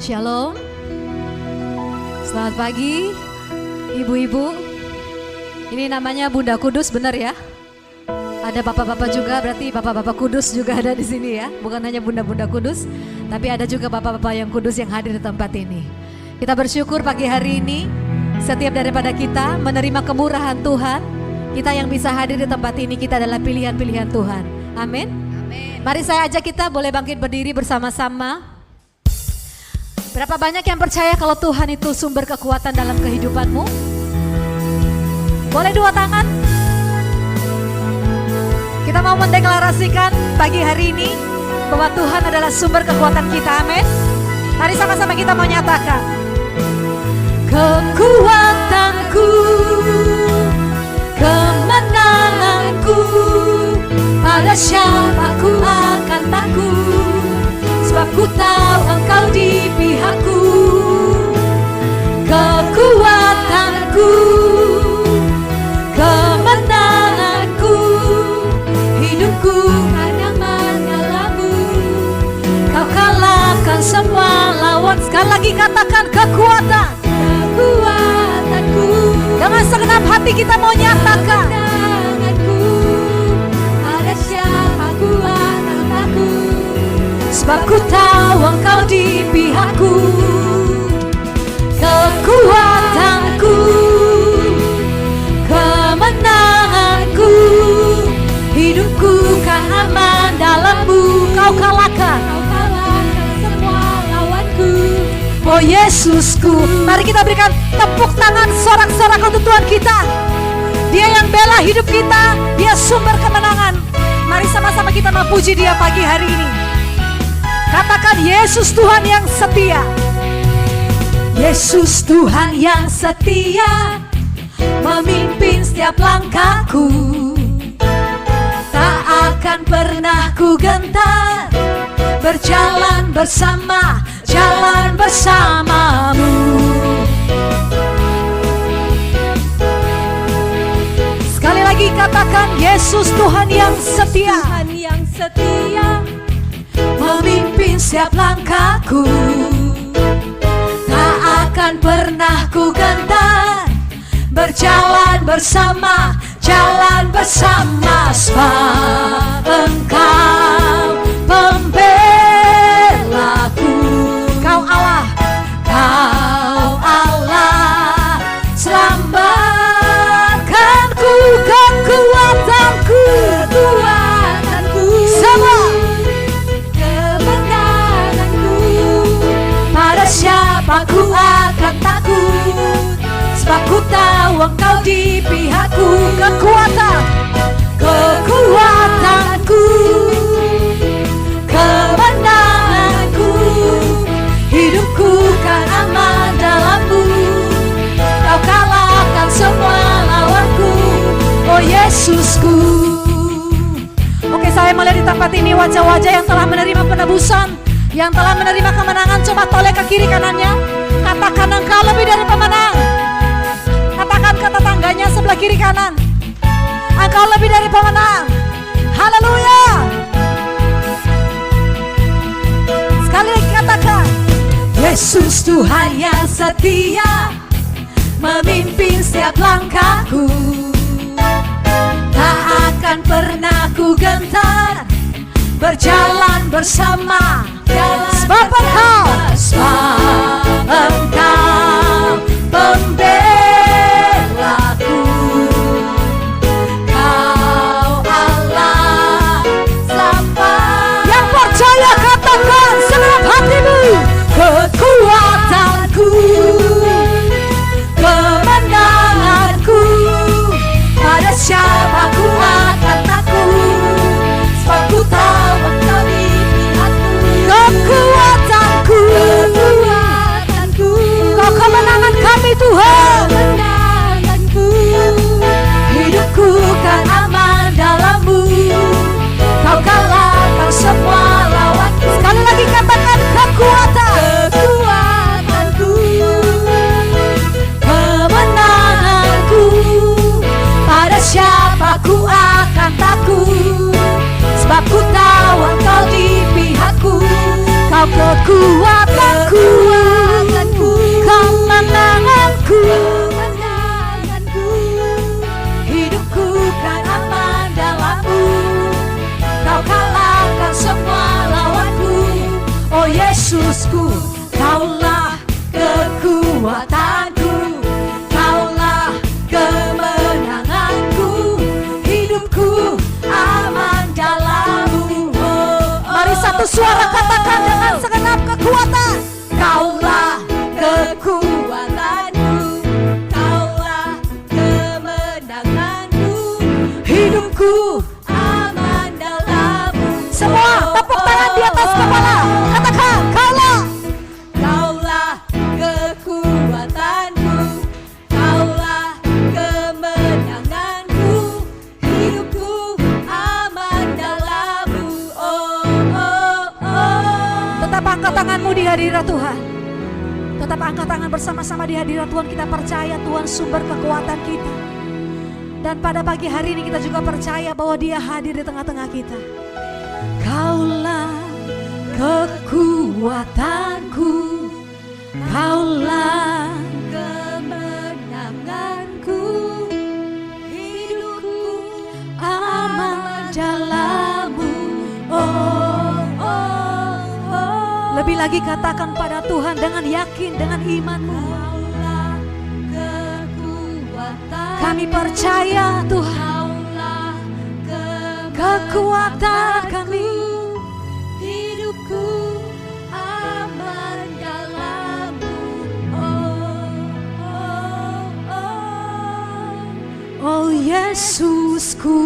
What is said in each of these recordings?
Shalom. Selamat pagi ibu-ibu. Ini namanya Bunda Kudus, benar ya? Ada bapak-bapak juga, berarti bapak-bapak kudus juga ada di sini ya. Bukan hanya bunda-bunda kudus, tapi ada juga bapak-bapak yang kudus yang hadir di tempat ini. Kita bersyukur pagi hari ini setiap daripada kita menerima kemurahan Tuhan. Kita yang bisa hadir di tempat ini, kita adalah pilihan-pilihan Tuhan. Amin. Mari saya ajak kita boleh bangkit berdiri bersama-sama. Berapa banyak yang percaya kalau Tuhan itu sumber kekuatan dalam kehidupanmu? Boleh dua tangan? Kita mau mendeklarasikan pagi hari ini bahwa Tuhan adalah sumber kekuatan kita, amin. Mari sama-sama kita mau nyatakan. Kekuatanku, kemenanganku, pada siapa ku akan takut, sebab ku tahu Engkau di pihakku. Kekuatanku, kemenanganku, hidupku hanya menyalamu. Kau kalahkan semua lawan. Sekali lagi katakan kekuatan. Kekuatanku, dengan segenap hati kita mau nyatakan. Ada siapa ku akan takut, sebab ku tahu Engkau di pihakku. Kekuatanku, kemenanganku, hidupku kan aman dalam-Mu. Kau kalahkan semua lawanku. Oh Yesusku, mari kita berikan tepuk tangan sorak-sorak untuk Tuhan kita. Dia yang bela hidup kita, Dia sumber kemenangan. Mari sama-sama kita memuji Dia pagi hari ini. Katakan Yesus Tuhan yang setia. Yesus Tuhan yang setia, memimpin setiap langkahku. Tak akan pernah ku gentar, berjalan bersama, jalan bersamamu. Sekali lagi katakan Yesus Tuhan yang setia. Tuhan yang setia, memimpin setiap langkahku. Tak akan pernah ku gentar, berjalan bersama, jalan bersama. Sebab Engkau pembelaku. Kau Allah, Kau Allah, selamatkanku. Kekuatanku, kekuatanku, semua kemenanganku. Pada siapa ku akan takut, sebab ku tahu Engkau di pihakku. Kekuatan, kekuatanku, kemenanganku, hidupku kan aman dalam-Mu. Kau kalahkan semua lawanku, oh Yesusku. Oke, saya melihat di tempat ini wajah-wajah yang telah menerima penebusan, yang telah menerima kemenangan. Coba toleh ke kiri kanannya, katakan Engkau lebih dari pemenang. Katakan ke tetangganya sebelah kiri kanan, Engkau lebih dari pemenang. Haleluya. Sekali lagi katakan Yesus Tuhan yang setia, memimpin setiap langkahku. Tak akan pernah ku gentar, berjalan bersama, sebab Engkau, sebab Engkau pembelaku. Kau Allah, selamat. Yang percaya katakan segenap hatimu. Kekuatanku, kemenanganku, pada siapa ku akan takut, sebab ku tahu Engkau di pihakku. Kekuatanku, kekuatanku, Kau kemenangan kami Tuhan. Kemenanganku, hidupku kan aman dalam-Mu. Kau kalahkan semua lawanku. Sekali lagi katakan kekuatan, kekuatanku, kemenanganku, pada siapa ku akan takut, sebab ku tahu Engkau di pihakku. Kau Kau kekuatanku, kemenanganku, hidupku kan aman dalam-Mu. Kau kalahkan semua lawanku, oh Yesusku, Kaulah kekuatanku, Kaulah kemenanganku, hidupku aman dalam-Mu. Mari satu suara katakan dengan segenap kekuatan. Kaulah kekuatanku, Kaulah kemenanganku, hidupku aman dalam-Mu. Semua tepuk tangan di atas kepala. Katakan, Kaulah. Kaulah kekuatanku, Kaulah kemenanganku, hidupku aman dalam-Mu. Oh, oh, oh. Tetap angkat tanganmu di hadirat Tuhan. Tetap angkat tangan bersama-sama di hadirat Tuhan. Kita percaya Tuhan sumber kekuatan kita. Dan pada pagi hari ini kita juga percaya bahwa Dia hadir di tengah-tengah kita. Kaulah kekuatanku, Kaulah kemenanganku, hidupku aman dalam-Mu. Oh, oh, oh. Lebih lagi katakan pada Tuhan dengan yakin, dengan imanmu. Kaulah kekuatan, kami percaya Tuhan, kekuatan kami, hidupku aman dalam-Mu. Oh, oh, oh. Oh Yesusku.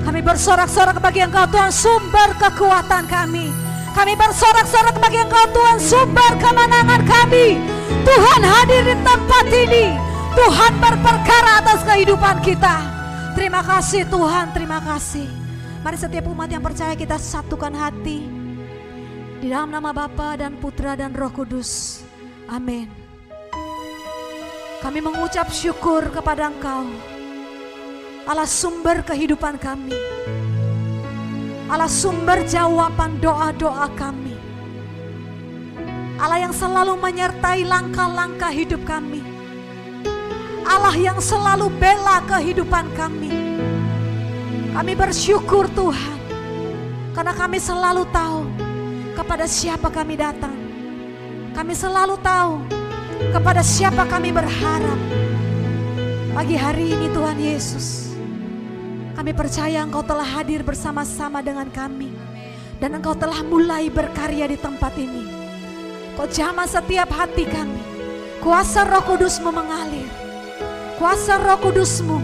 Kami bersorak-sorak bagi Engkau Tuhan, sumber kekuatan kami. Kami bersorak-sorak bagi Engkau Tuhan, sumber kemenangan kami. Tuhan hadir di tempat ini. Tuhan berperkara atas kehidupan kita. Terima kasih Tuhan, terima kasih. Mari setiap umat yang percaya kita satukan hati di dalam nama Bapa dan Putra dan Roh Kudus. Amin. Kami mengucap syukur kepada Engkau, Allah sumber kehidupan kami, Allah sumber jawaban doa-doa kami, Allah yang selalu menyertai langkah-langkah hidup kami, Allah yang selalu bela kehidupan kami. Kami bersyukur Tuhan, karena kami selalu tahu kepada siapa kami datang. Kami selalu tahu kepada siapa kami berharap. Pagi hari ini Tuhan Yesus, kami percaya Engkau telah hadir bersama-sama dengan kami. Dan Engkau telah mulai berkarya di tempat ini. Kau jamah setiap hati kami. Kuasa Roh Kudus-Mu mengalir. Kuasa Roh Kudus-Mu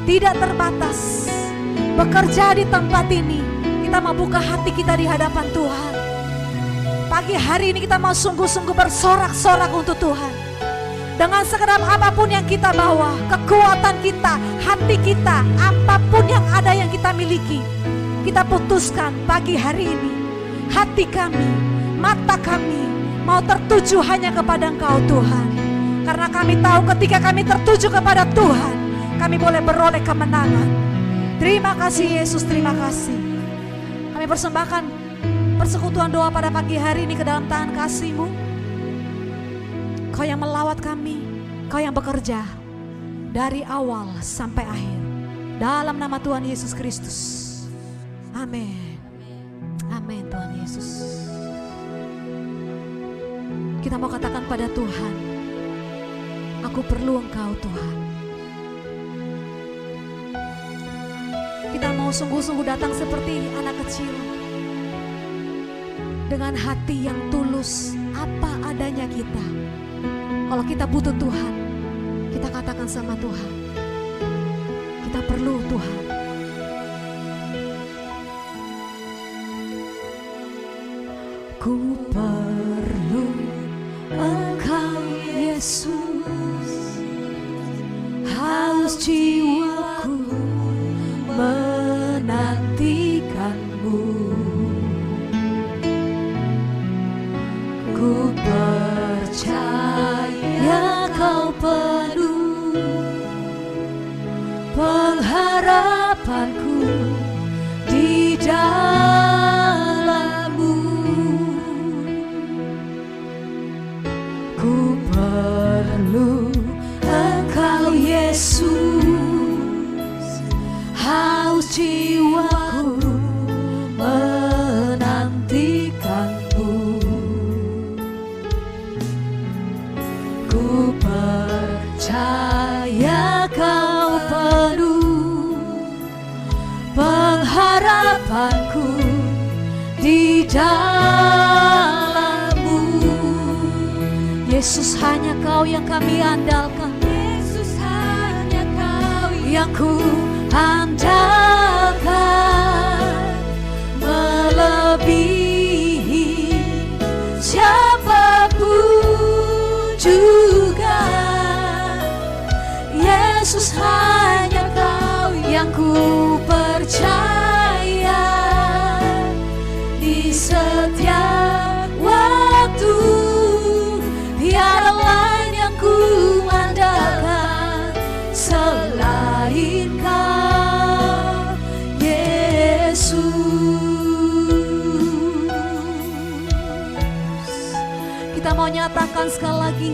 tidak terbatas, bekerja di tempat ini. Kita mau buka hati kita di hadapan Tuhan. Pagi hari ini kita mau sungguh-sungguh bersorak-sorak untuk Tuhan. Dengan segenap apapun yang kita bawa, kekuatan kita, hati kita, apapun yang ada yang kita miliki, kita putuskan pagi hari ini, hati kami, mata kami mau tertuju hanya kepada Engkau Tuhan. Karena kami tahu ketika kami tertuju kepada Tuhan, kami boleh beroleh kemenangan. Terima kasih Yesus, terima kasih. Kami persembahkan persekutuan doa pada pagi hari ini ke dalam tangan kasih-Mu. Kau yang melawat kami, Kau yang bekerja dari awal sampai akhir. Dalam nama Tuhan Yesus Kristus. Amin. Amin Tuhan Yesus. Kita mau katakan pada Tuhan, aku perlu Engkau Tuhan. Kita mau sungguh-sungguh datang seperti anak kecil, dengan hati yang tulus, apa adanya kita. Kalau kita butuh Tuhan, kita katakan sama Tuhan, kita perlu Tuhan. Ku perlu Engkau Yesus, haus jiwaku menantikan-Mu. Ku percaya Kau penuh pengharapanku di dalam Yesus, haus jiwaku menantikanmu. Ku percaya kau penuh pengharapanku di dalam-Mu. Yesus, hanya Kau yang kami andalkan. Yesus, hanya Kau yang ku andalkan, melebihi siapapun juga. Yesus, hanya Kau yang ku percaya di setiap waktu. Tiada lain yang ku andalkan selain Kau, Yesus. Kita mau nyatakan sekali lagi,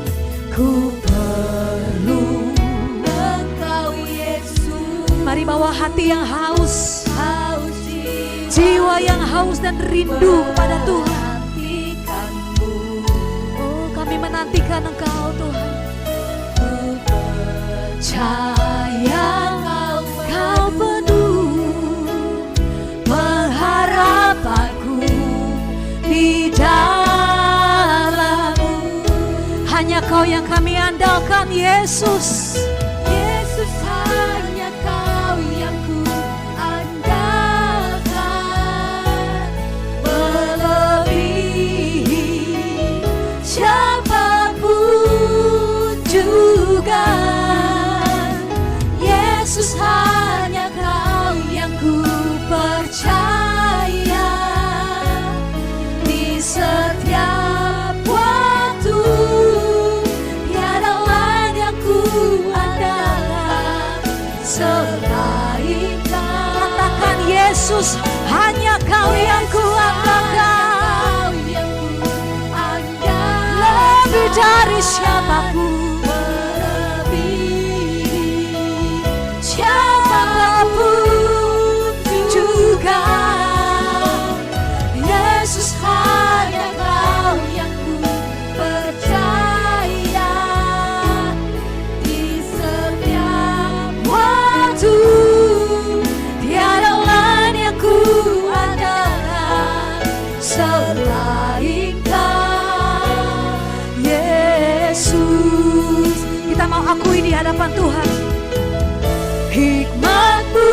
ku perlu Engkau, Yesus. Mari bawa hati yang haus, jiwa yang haus dan rindu kepada Tuhan. Kami menantikan Engkau, Tuhan. Ku percaya Kau penuh pengharapanku di dalam-Mu. Hanya Kau yang kami andalkan, Yesus. Yesus, hanya Kau yang ku andalkan, melebihi siapapun juga. Yesus, hanya Kau yang ku percaya di setiap waktu. Tiada lain yang ku andalkan selain Kau. Katakan, Yesus, hanya Kau yang ku andalkan, lebih dari siapapun, siapapun juga. Yesus, hanya Kau yang ku percaya di setiap waktu. Tiada lain yang ku andalkan selain Kau, Yesus. Kita mau akui di hadapan Tuhan, hikmat-Mu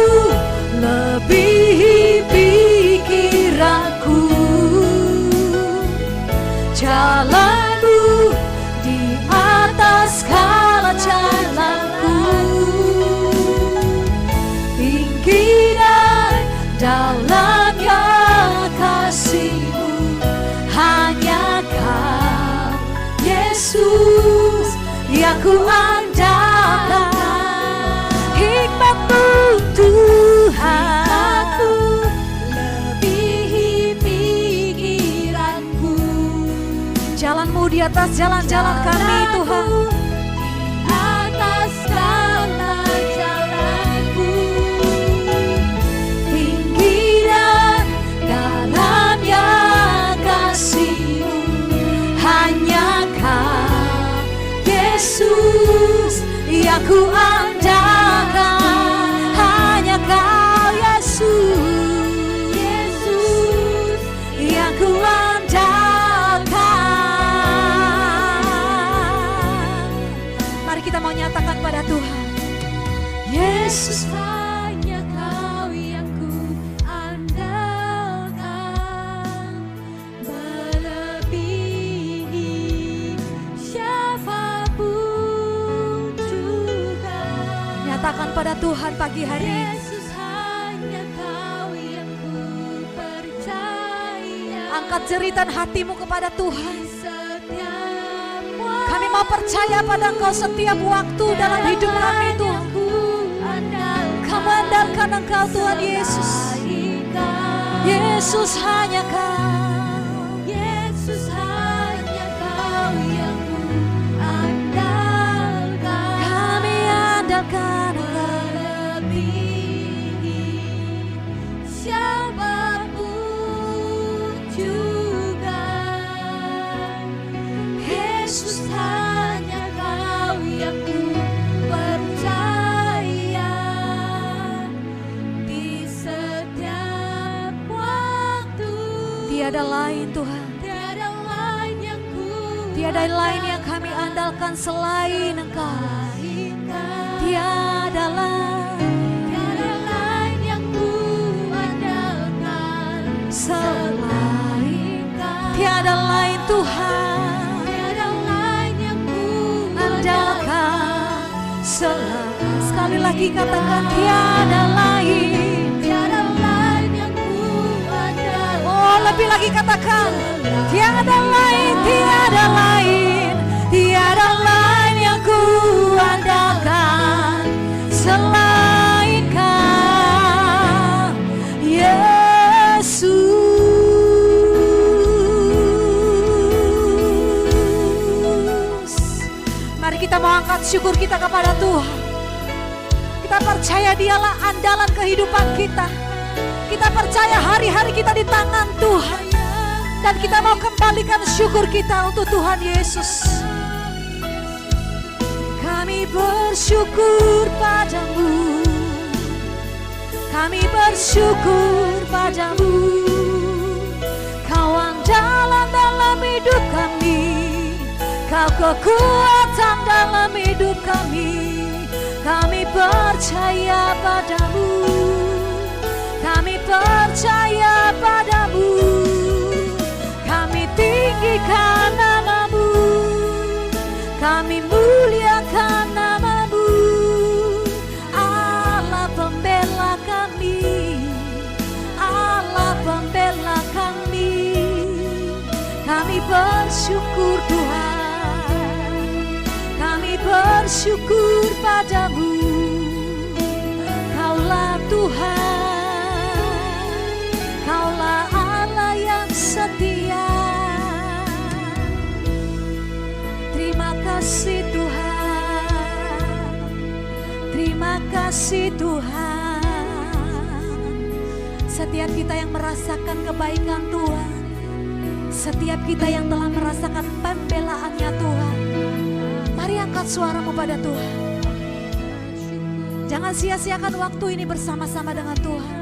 lebihi pikiranku, jalan-Mu di atas segala jalanku. Tinggi dan dalamnya kasih-Mu, hanya Kau, Yesus, yang ku andalkan. Hikmat-Mu, Tuhan, lebihi pikiranku. Jalan-Mu di atas jalan-jalan kami, Tuhan. Di atas segala jalanku. Tinggi dan dalamnya kasih-Mu, hanya Kau, Yesus, yang ku andalkan. Hanya Kau, Yesus, Yesus, yang ku andalkan. Mari kita mau nyatakan pada Tuhan, Yesus, hanya Kau yang ku andalkan, melebihi siapapun juga. Nyatakan pada Tuhan pagi hari ini, Yesus, hanya Kau yang ku percaya. Angkat jeritan hatimu kepada Tuhan. Kami mau percaya pada Engkau setiap waktu dalam hidup kami, Tuhan. Kami andalkan Engkau, Tuhan Yesus. Yesus, hanya Kau. Yesus, hanya Kau yang ku andalkan. Kami andalkan Tiada lain Tuhan, tiada lain yang kami andalkan selain Engkau. Tiada lain yang ku andalkan selain Engkau. Tiada lain Tuhan, tiada lain yang ku andalkan selain. Sekali lagi katakan tiada lain, tiada lain yang ku andalkan. Oh, lebih lagi katakan tiada lain, tiada lain, tiada lain yang ku andalkan selain Kau, Yesus. Mari kita mau angkat syukur kita kepada Tuhan. Kita percaya Dialah andalan kehidupan kita. Kita percaya hari-hari kita di tangan Tuhan. Dan kita mau kembalikan syukur kita untuk Tuhan Yesus. Kami bersyukur padamu, kami bersyukur padamu. Kau andalan dalam hidup kami, Kau kekuatan dalam hidup kami. Kami percaya padamu, kami percaya padamu. Kami tinggikan nama-Mu, kami muliakan nama-Mu. Allah pembela kami, Allah pembela kami. Kami bersyukur Tuhan, kami bersyukur padamu. Kaulah Tuhan, Kaulah Allah yang setia. Terima kasih Tuhan, terima kasih Tuhan. Setiap kita yang merasakan kebaikan Tuhan, setiap kita yang telah merasakan pembelaannya Tuhan, mari angkat suaramu pada Tuhan. Jangan sia-siakan waktu ini bersama-sama dengan Tuhan.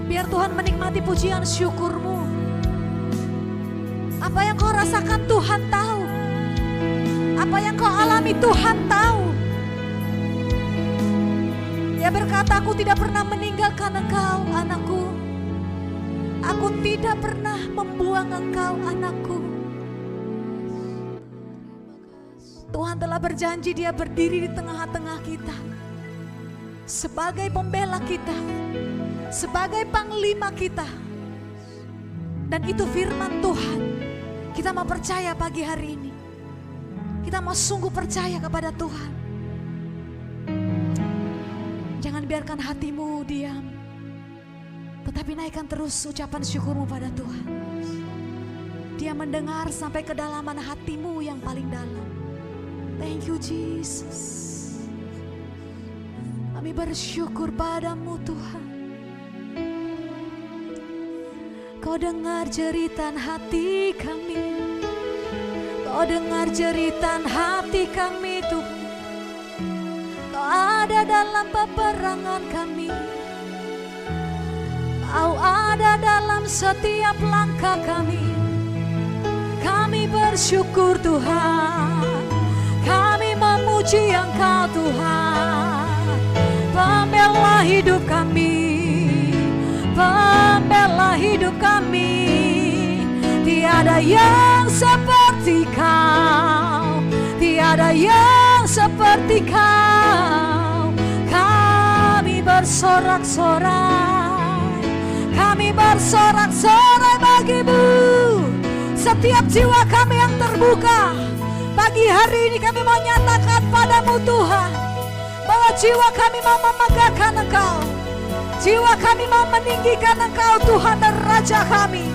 Biar Tuhan menikmati pujian syukurmu. Apa yang kau rasakan Tuhan tahu. Apa yang kau alami Tuhan tahu. Dia berkata, aku tidak pernah meninggalkan engkau anakku. Aku tidak pernah membuang engkau anakku. Tuhan telah berjanji Dia berdiri di tengah-tengah kita. Sebagai pembela kita, sebagai panglima kita. Dan itu firman Tuhan. Kita mau percaya pagi hari ini. Kita mau sungguh percaya kepada Tuhan. Jangan biarkan hatimu diam, tetapi naikkan terus ucapan syukurmu pada Tuhan. Dia mendengar sampai kedalaman hatimu yang paling dalam. Thank you Jesus. Kami bersyukur padamu Tuhan. Kau dengar jeritan hati kami, Kau dengar jeritan hati kami Tuhan. Kau ada dalam peperangan kami, Kau ada dalam setiap langkah kami. Kami bersyukur Tuhan, kami memuji Engkau Tuhan. Pembela hidup kami, pembela hidup kami. Tiada yang seperti Kau, tiada yang seperti Kau. Kami bersorak-sorai, kami bersorak-sorai bagimu. Setiap jiwa kami yang terbuka, pagi hari ini kami mau nyatakan padamu Tuhan, bahwa jiwa kami mau memegahkan Engkau. Jiwa kami mau meninggikan Engkau Tuhan dan Raja kami.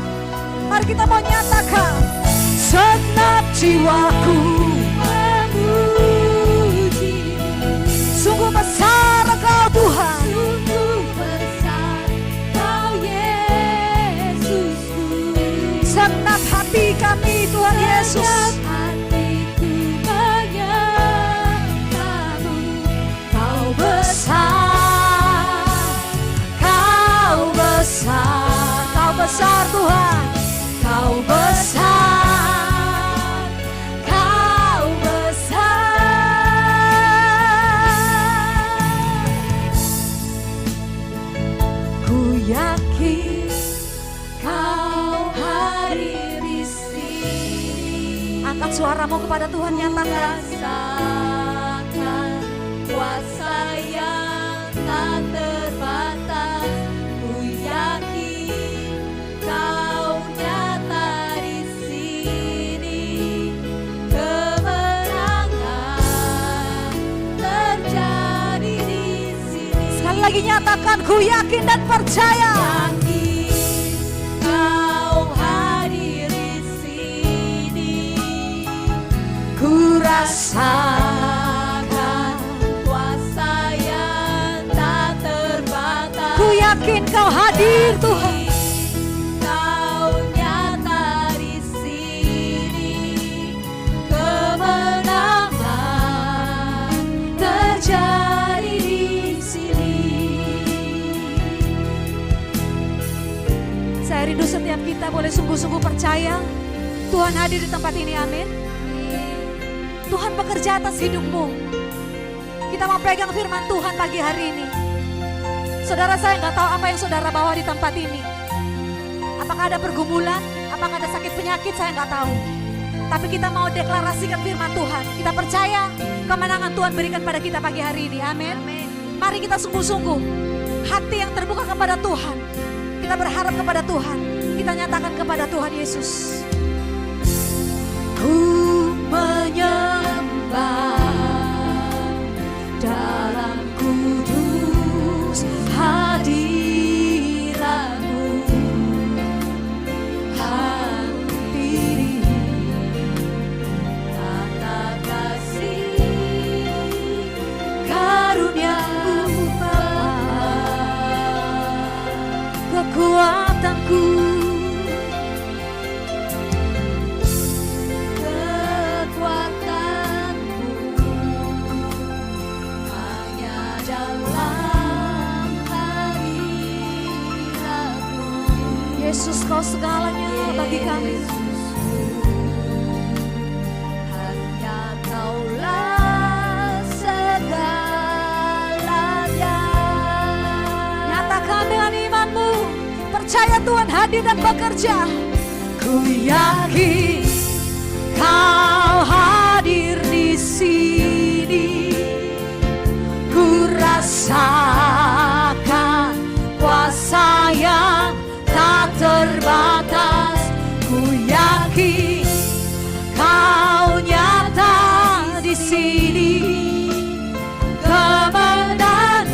Mari kita mau nyatakan, segenap jiwaku memuji. Sungguh besar Engkau Tuhan, sungguh besar Kau Yesusku. Segenap hati kami Tuhan Yesus, hatiku menyembahmu. Kau besar, Kau besar. kepada Tuhan, nyatakan. Rasakan kuasa yang tak terbatas. Ku yakin Kau nyata di sini. Kemenangan terjadi di sini. Sekali lagi nyatakan, ku yakin dan percaya. Rasakan kuasa yang tak terbatas. Ku yakin Kau hadir Tuhan. Kau nyata di sini. Kemenangan terjadi di sini. Saya rindu setiap kita boleh sungguh-sungguh percaya Tuhan hadir di tempat ini, amin. Tuhan bekerja atas hidupmu. Kita mau pegang firman Tuhan pagi hari ini. Saudara, saya nggak tahu apa yang saudara bawa di tempat ini. Apakah ada pergumulan, apakah ada sakit penyakit, saya nggak tahu. Tapi kita mau deklarasikan firman Tuhan. Kita percaya kemenangan Tuhan berikan pada kita pagi hari ini, amin. Mari kita sungguh-sungguh hati yang terbuka kepada Tuhan. Kita berharap kepada Tuhan. Kita nyatakan kepada Tuhan Yesus. Ku menyembah dalam kudus hadirat-Mu. Hampiri tata kasih karunia-Mu Bapa. Kekuatanku, Yesus, Kau segalanya bagi kami. Hanya Kaulah segalanya. Nyatakan dengan imanmu, percaya Tuhan hadir dan bekerja. Ku yakin Kau hadir di sini. Ku rasakan kuasa yang tak terbatas. Ku yakin Kau nyata di sini. Kemenangan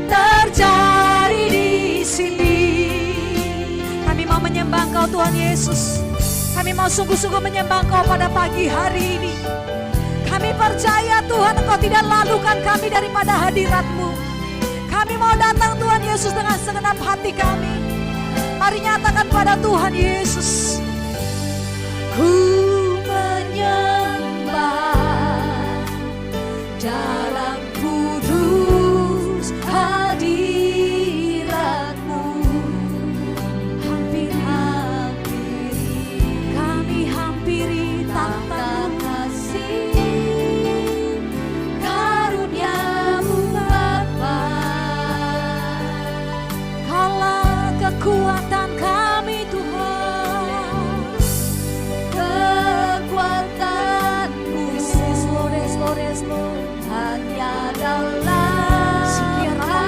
terjadi di sini. Kami mau menyembah Engkau Tuhan Yesus. Kami mau sungguh-sungguh menyembah Engkau pada pagi hari ini. Kami percaya Tuhan Engkau tidak lalukan kami daripada hadirat-Mu. Kami mau datang Tuhan Yesus dengan segenap hati kami. Mari nyatakan pada Tuhan Yesus. Ku menyembah dalam kudus hadirat-Mu. Hampiri Kami hampiri tata kasih karunia-Mu Bapa. Kaulah kekuatan kami Tuhan. Kekuatanku hanya dalam Yesus. Hanya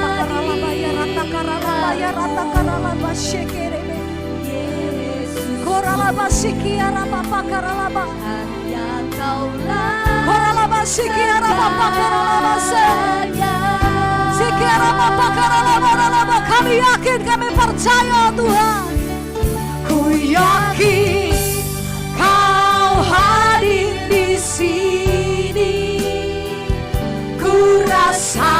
Kaulah kami yakin, kami percaya Tuhan. Ku yakin Kau hadir di sini. Ku rasakan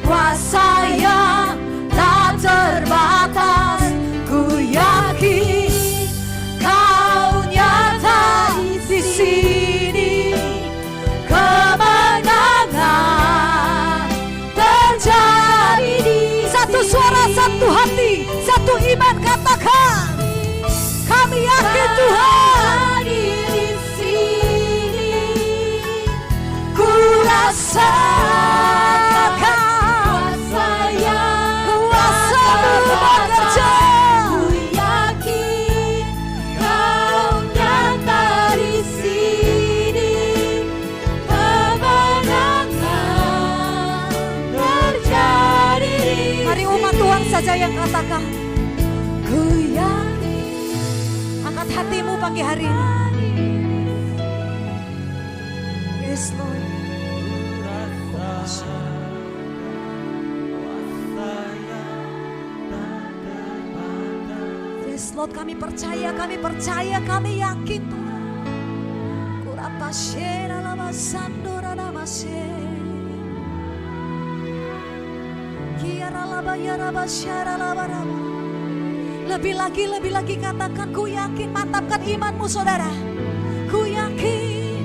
kuasa yang tak terbatas. Ku yakin Kau nyata di sini. Kemenangan terjadi di Satu sini. suara, satu hati, satu iman, katakan. saja yang katakan, ku yakin. Angkat hatimu pagi hari ini. Yes Lord. Yes Lord, kami percaya, kami yakin Tuhan. Kurapashera lama sandora lama se. Kiara laba yara basyara laba laba. Lebih lagi katakan, ku yakin. Mantapkan imanmu saudara. Ku yakin.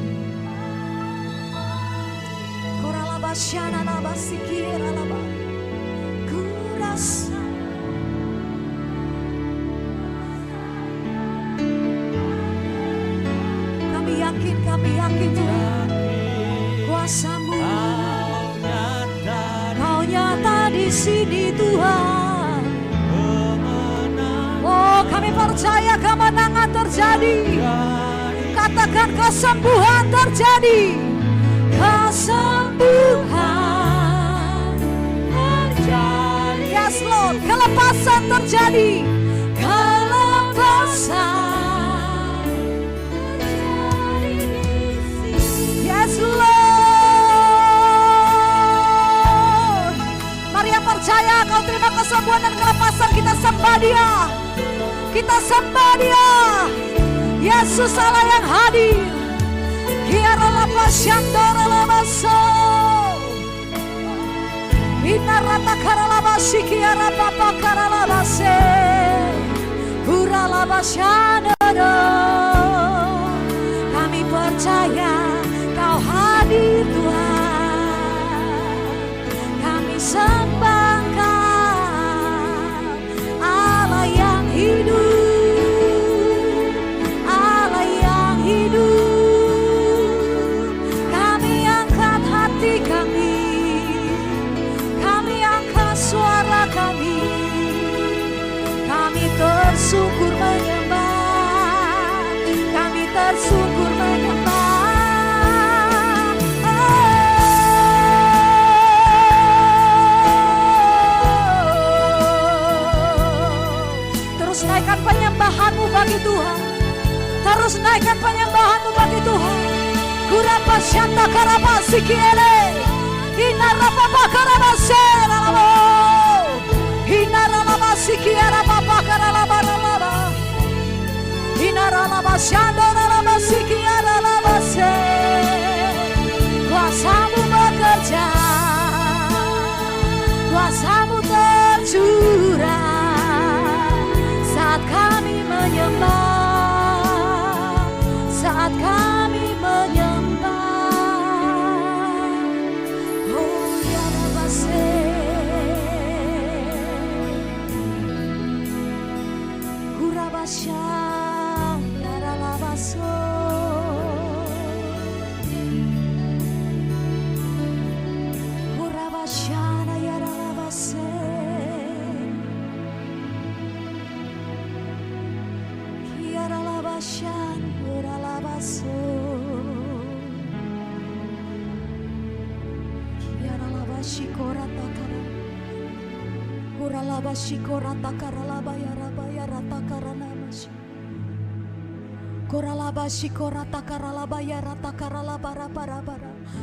Kuralaba syana laba sikira laba. Ku rasa. Kami yakin Tuhan, kuasa-Mu Kau nyata di sini Tuhan. Oh, kami percaya kemenangan terjadi. Katakan kesembuhan terjadi. Kesembuhan terjadi. Yes Lord, kelepasan terjadi. Kelepasan. Percaya kau terima kesembuhan dan kelepasan, kita sembah Dia. Kita sembah Dia. Yesus Allah yang hadir. Kiara lapa syandora lapa so. Inarata karalaba sikiara papa karalaba se. Kuralaba syandora. Kami percaya kau hadir Tuhan. Kami sembah Allah yang hidup, Allah yang hidup. Kami angkat hati kami angkat suara kami tersungkur menyembah, kami tersungkur menyembah. Naikkan penyembahanmu bagi Tuhan. Terus naikkan penyembahanmu bagi Tuhan. Kurapa syanta karaba sikiele. Inarapa karaba seralabo. Inaralaba sikiara papa karalaba ralaba. Inaralaba syandoralaba sikiara laba se. Kuasa-Mu bekerja. Kuasa-Mu tercurah. Saat kami menyembah, saat kami menyembah, oh ya Rabase, Kurabasya, Yaralabaso, Kurabasya, Yaralabase.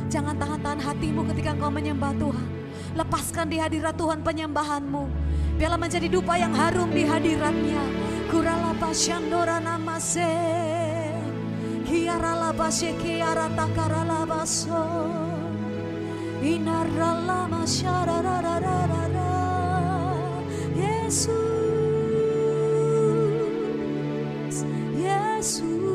Jangan tahan-tahan hatimu ketika engkau menyembah Tuhan. Lepaskan di hadirat Tuhan penyembahanmu. Biarlah menjadi dupa yang harum di hadiratnya. Kuralaba syandora namase. Kiaralaba shekiara takaralaba so. Inaralama syararararara. Yesus, Yesus.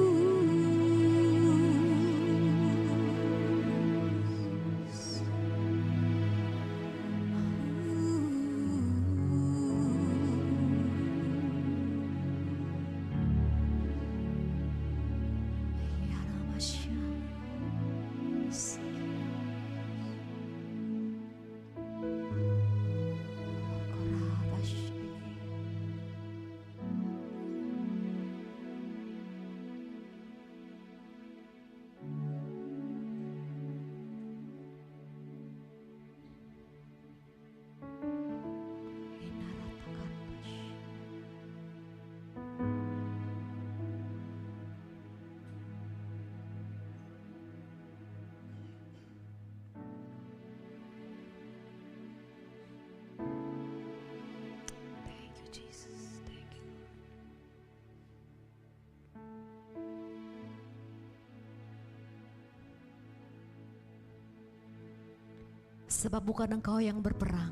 Sebab bukan engkau yang berperang,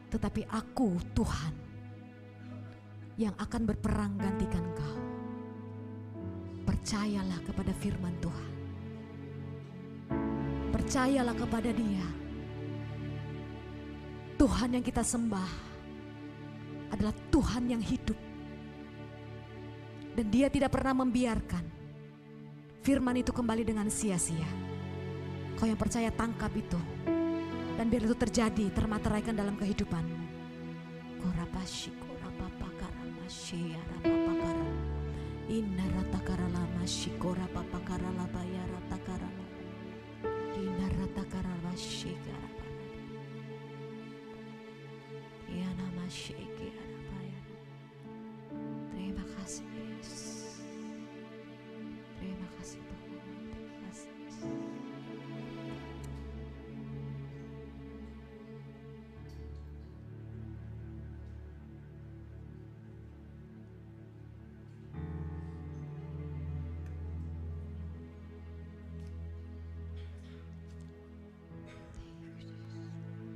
tetapi aku Tuhan yang akan berperang gantikan kau. Percayalah kepada firman Tuhan. Percayalah kepada Dia. Tuhan yang kita sembah adalah Tuhan yang hidup. Dan Dia tidak pernah membiarkan firman itu kembali dengan sia-sia. Kau yang percaya, tangkap itu. Dan biar itu terjadi, termateraikan dalam kehidupanmu. Korabashi, korabapakara, masya, rabapakara. Inna ratakara lama, shikora papakara labaya ratakara lama. Inna ratakara mashikara. Ya nama shikara labaya. Terima kasih Yesus. Terima kasih Tuhan. Terima kasih Yesus.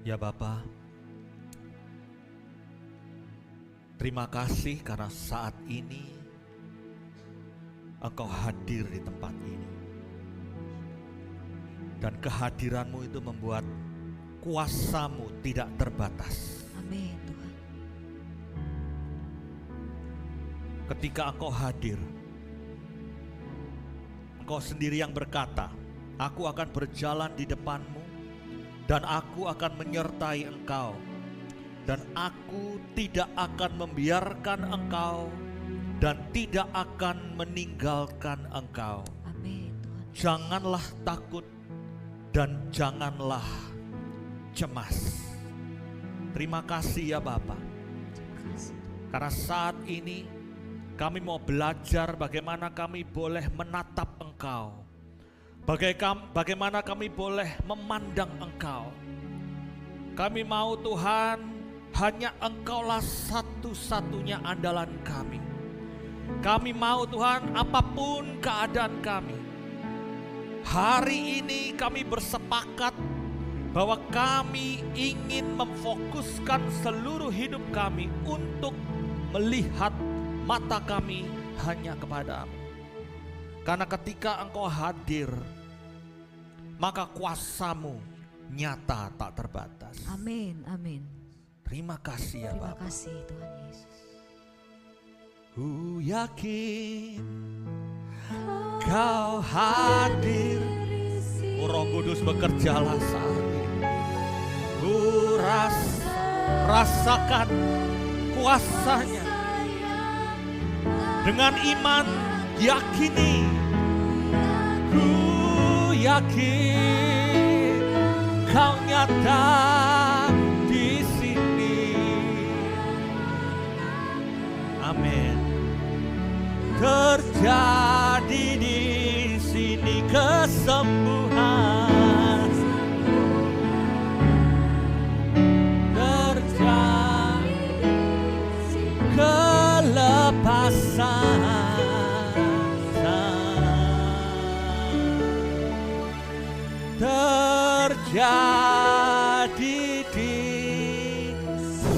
Ya Bapa, terima kasih karena saat ini Engkau hadir di tempat ini. Dan kehadiran-Mu itu membuat kuasa-Mu tidak terbatas. Amin Tuhan. Ketika Engkau hadir, Engkau sendiri yang berkata, aku akan berjalan di depan-Mu dan aku akan menyertai engkau. Dan aku tidak akan membiarkan engkau dan tidak akan meninggalkan engkau. Amin Tuhan. Janganlah takut dan janganlah cemas. Terima kasih ya Bapa. Terima kasih. Karena saat ini kami mau belajar bagaimana kami boleh menatap engkau. Bagaimana kami boleh memandang engkau. Kami mau Tuhan, hanya engkaulah satu-satunya andalan kami. Kami mau Tuhan, apapun keadaan kami. Hari ini kami bersepakat bahwa kami ingin memfokuskan seluruh hidup kami untuk melihat mata kami hanya kepadamu. Karena ketika engkau hadir, maka kuasa-Mu nyata tak terbatas. Amin, amin. Terima kasih ya Terima Bapa. kasih Tuhan Yesus. Ku yakin Kau hadir. Roh Kudus bekerjalah saat ini. Ku rasakan kuasa-Nya. Dengan iman yakini. Ku yakin Kau nyata di sini. Amin. Terjadi di sini kesembuhan. Terjadi kelepasan. Terjadi di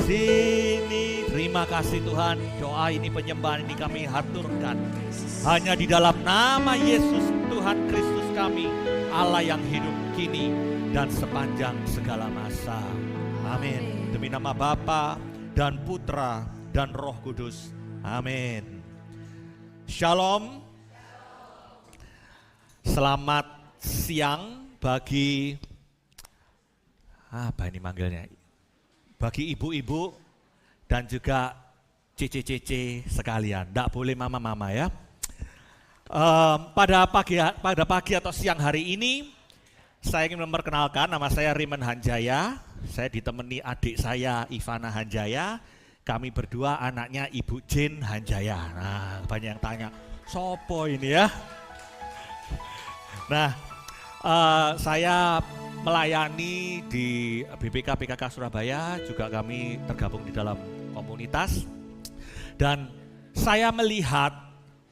sini. Terima kasih Tuhan. Doa ini, penyembahan ini kami haturkan hanya di dalam nama Yesus Tuhan Kristus kami, Allah yang hidup kini dan sepanjang segala masa. Amin. Demi nama Bapa dan Putra dan Roh Kudus. Amin. Shalom. Selamat siang bagi apa ini manggilnya? Bagi ibu-ibu dan juga cici-cici sekalian. Tidak boleh mama-mama ya. Pada pagi atau siang hari ini saya ingin memperkenalkan, nama saya Rimen Hanjaya. Saya ditemani adik saya Ivana Hanjaya. Kami berdua anaknya Ibu Jin Hanjaya. Nah, banyak yang tanya, sopo ini ya? Nah, saya melayani di BPK PKK Surabaya, juga kami tergabung di dalam komunitas. Dan saya melihat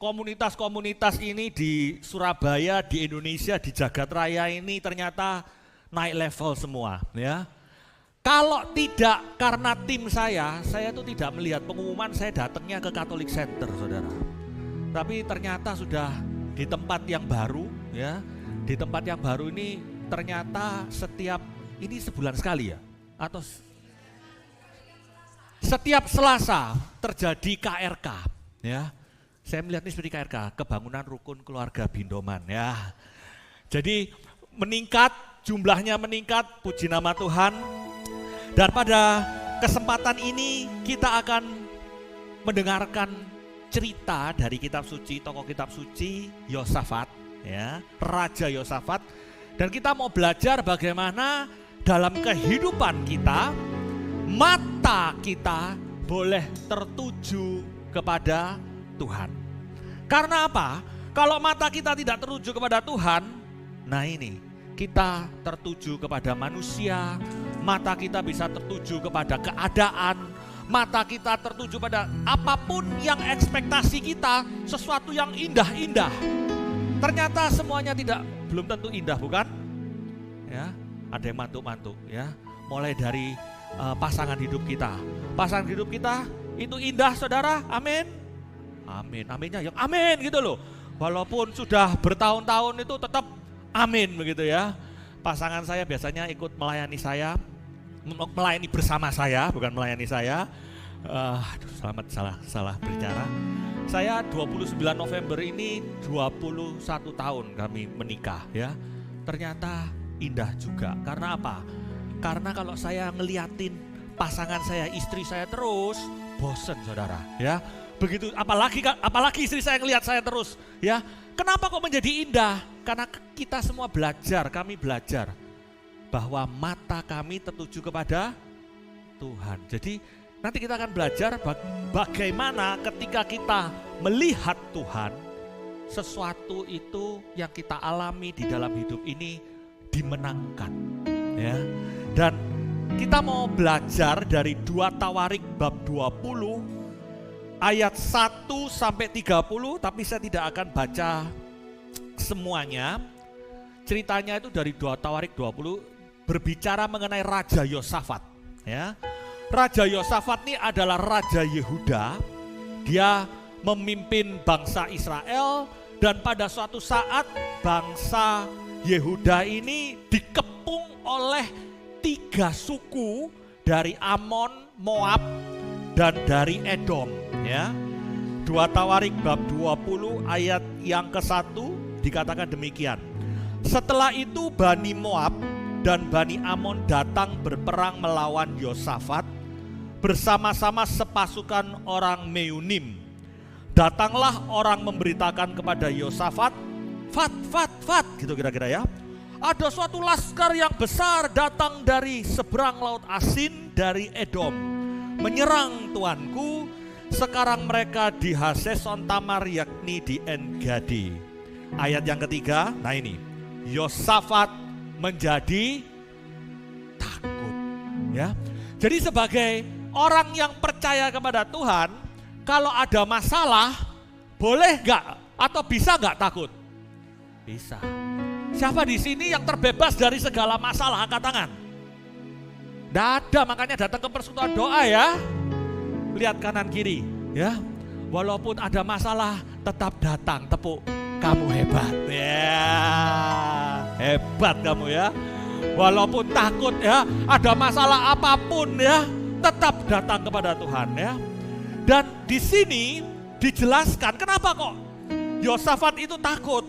komunitas-komunitas ini di Surabaya, di Indonesia, di Jagat Raya ini ternyata naik level semua ya. Kalau tidak karena tim saya tuh tidak melihat pengumuman, saya datangnya ke Catholic Center, saudara. Tapi ternyata sudah di tempat yang baru ya. Di tempat yang baru ini ternyata ini sebulan sekali ya? Atau setiap Selasa terjadi KRK ya. Saya melihat ini seperti KRK, kebangunan rukun keluarga Bindoman ya. Jadi meningkat, jumlahnya meningkat, puji nama Tuhan. Dan pada kesempatan ini kita akan mendengarkan cerita dari kitab suci, tokoh kitab suci Yosafat ya, Raja Yosafat. Dan kita mau belajar bagaimana dalam kehidupan kita mata kita boleh tertuju kepada Tuhan. Karena apa? Kalau mata kita tidak tertuju kepada Tuhan, nah ini kita tertuju kepada manusia, mata kita bisa tertuju kepada keadaan, mata kita tertuju pada apapun yang ekspektasi kita, sesuatu yang indah-indah. Ternyata semuanya belum tentu indah, bukan? Ya, ada yang mantuk-mantuk ya. Mulai dari pasangan hidup kita. Pasangan hidup kita itu indah, saudara. Amin. Amin. Aminnya yang amin gitu loh. Walaupun sudah bertahun-tahun itu tetap amin begitu ya. Pasangan saya biasanya ikut melayani saya, melayani bersama saya, bukan melayani saya. Selamat salah bicara. Saya 29 November ini 21 tahun kami menikah ya. Ternyata indah juga. Karena apa? Karena kalau saya ngeliatin pasangan saya, istri saya terus, bosen saudara ya. Begitu apalagi istri saya ngelihat saya terus ya. Kenapa kok menjadi indah? Karena kita semua kami belajar bahwa mata kami tertuju kepada Tuhan. Jadi nanti kita akan belajar bagaimana ketika kita melihat Tuhan, sesuatu itu yang kita alami di dalam hidup ini dimenangkan. Ya. Dan kita mau belajar dari 2 Tawarik bab 20 ayat 1 sampai 30, tapi saya tidak akan baca semuanya. Ceritanya itu dari 2 Tawarik 20 berbicara mengenai Raja Yosafat ya. Raja Yosafat ini adalah Raja Yehuda. Dia memimpin bangsa Israel dan pada suatu saat bangsa Yehuda ini dikepung oleh 3 suku dari Amon, Moab, dan dari Edom ya. 2 Tawarik bab 20 ayat yang ke-1 dikatakan demikian. Setelah itu Bani Moab dan Bani Amon datang berperang melawan Yosafat bersama-sama sepasukan orang Meunim. Datanglah orang memberitakan kepada Yosafat, Fat, gitu kira-kira ya. Ada suatu laskar yang besar datang dari seberang laut Asin dari Edom, menyerang tuanku. Sekarang mereka di Haseson Tamar, yakni di En-Gadi. Ayat yang ketiga, nah ini, Yosafat menjadi takut. Ya, jadi sebagai orang yang percaya kepada Tuhan, kalau ada masalah, boleh gak atau bisa gak takut? Bisa. Siapa di sini yang terbebas dari segala masalah? Angkat tangan. Tidak ada, makanya datang ke persekutuan doa ya. Lihat kanan kiri ya. Walaupun ada masalah tetap datang, tepuk. Kamu hebat ya. Hebat kamu ya. Walaupun takut ya, ada masalah apapun ya, tetap datang kepada Tuhan ya. Dan di sini dijelaskan kenapa kok Yosafat itu takut.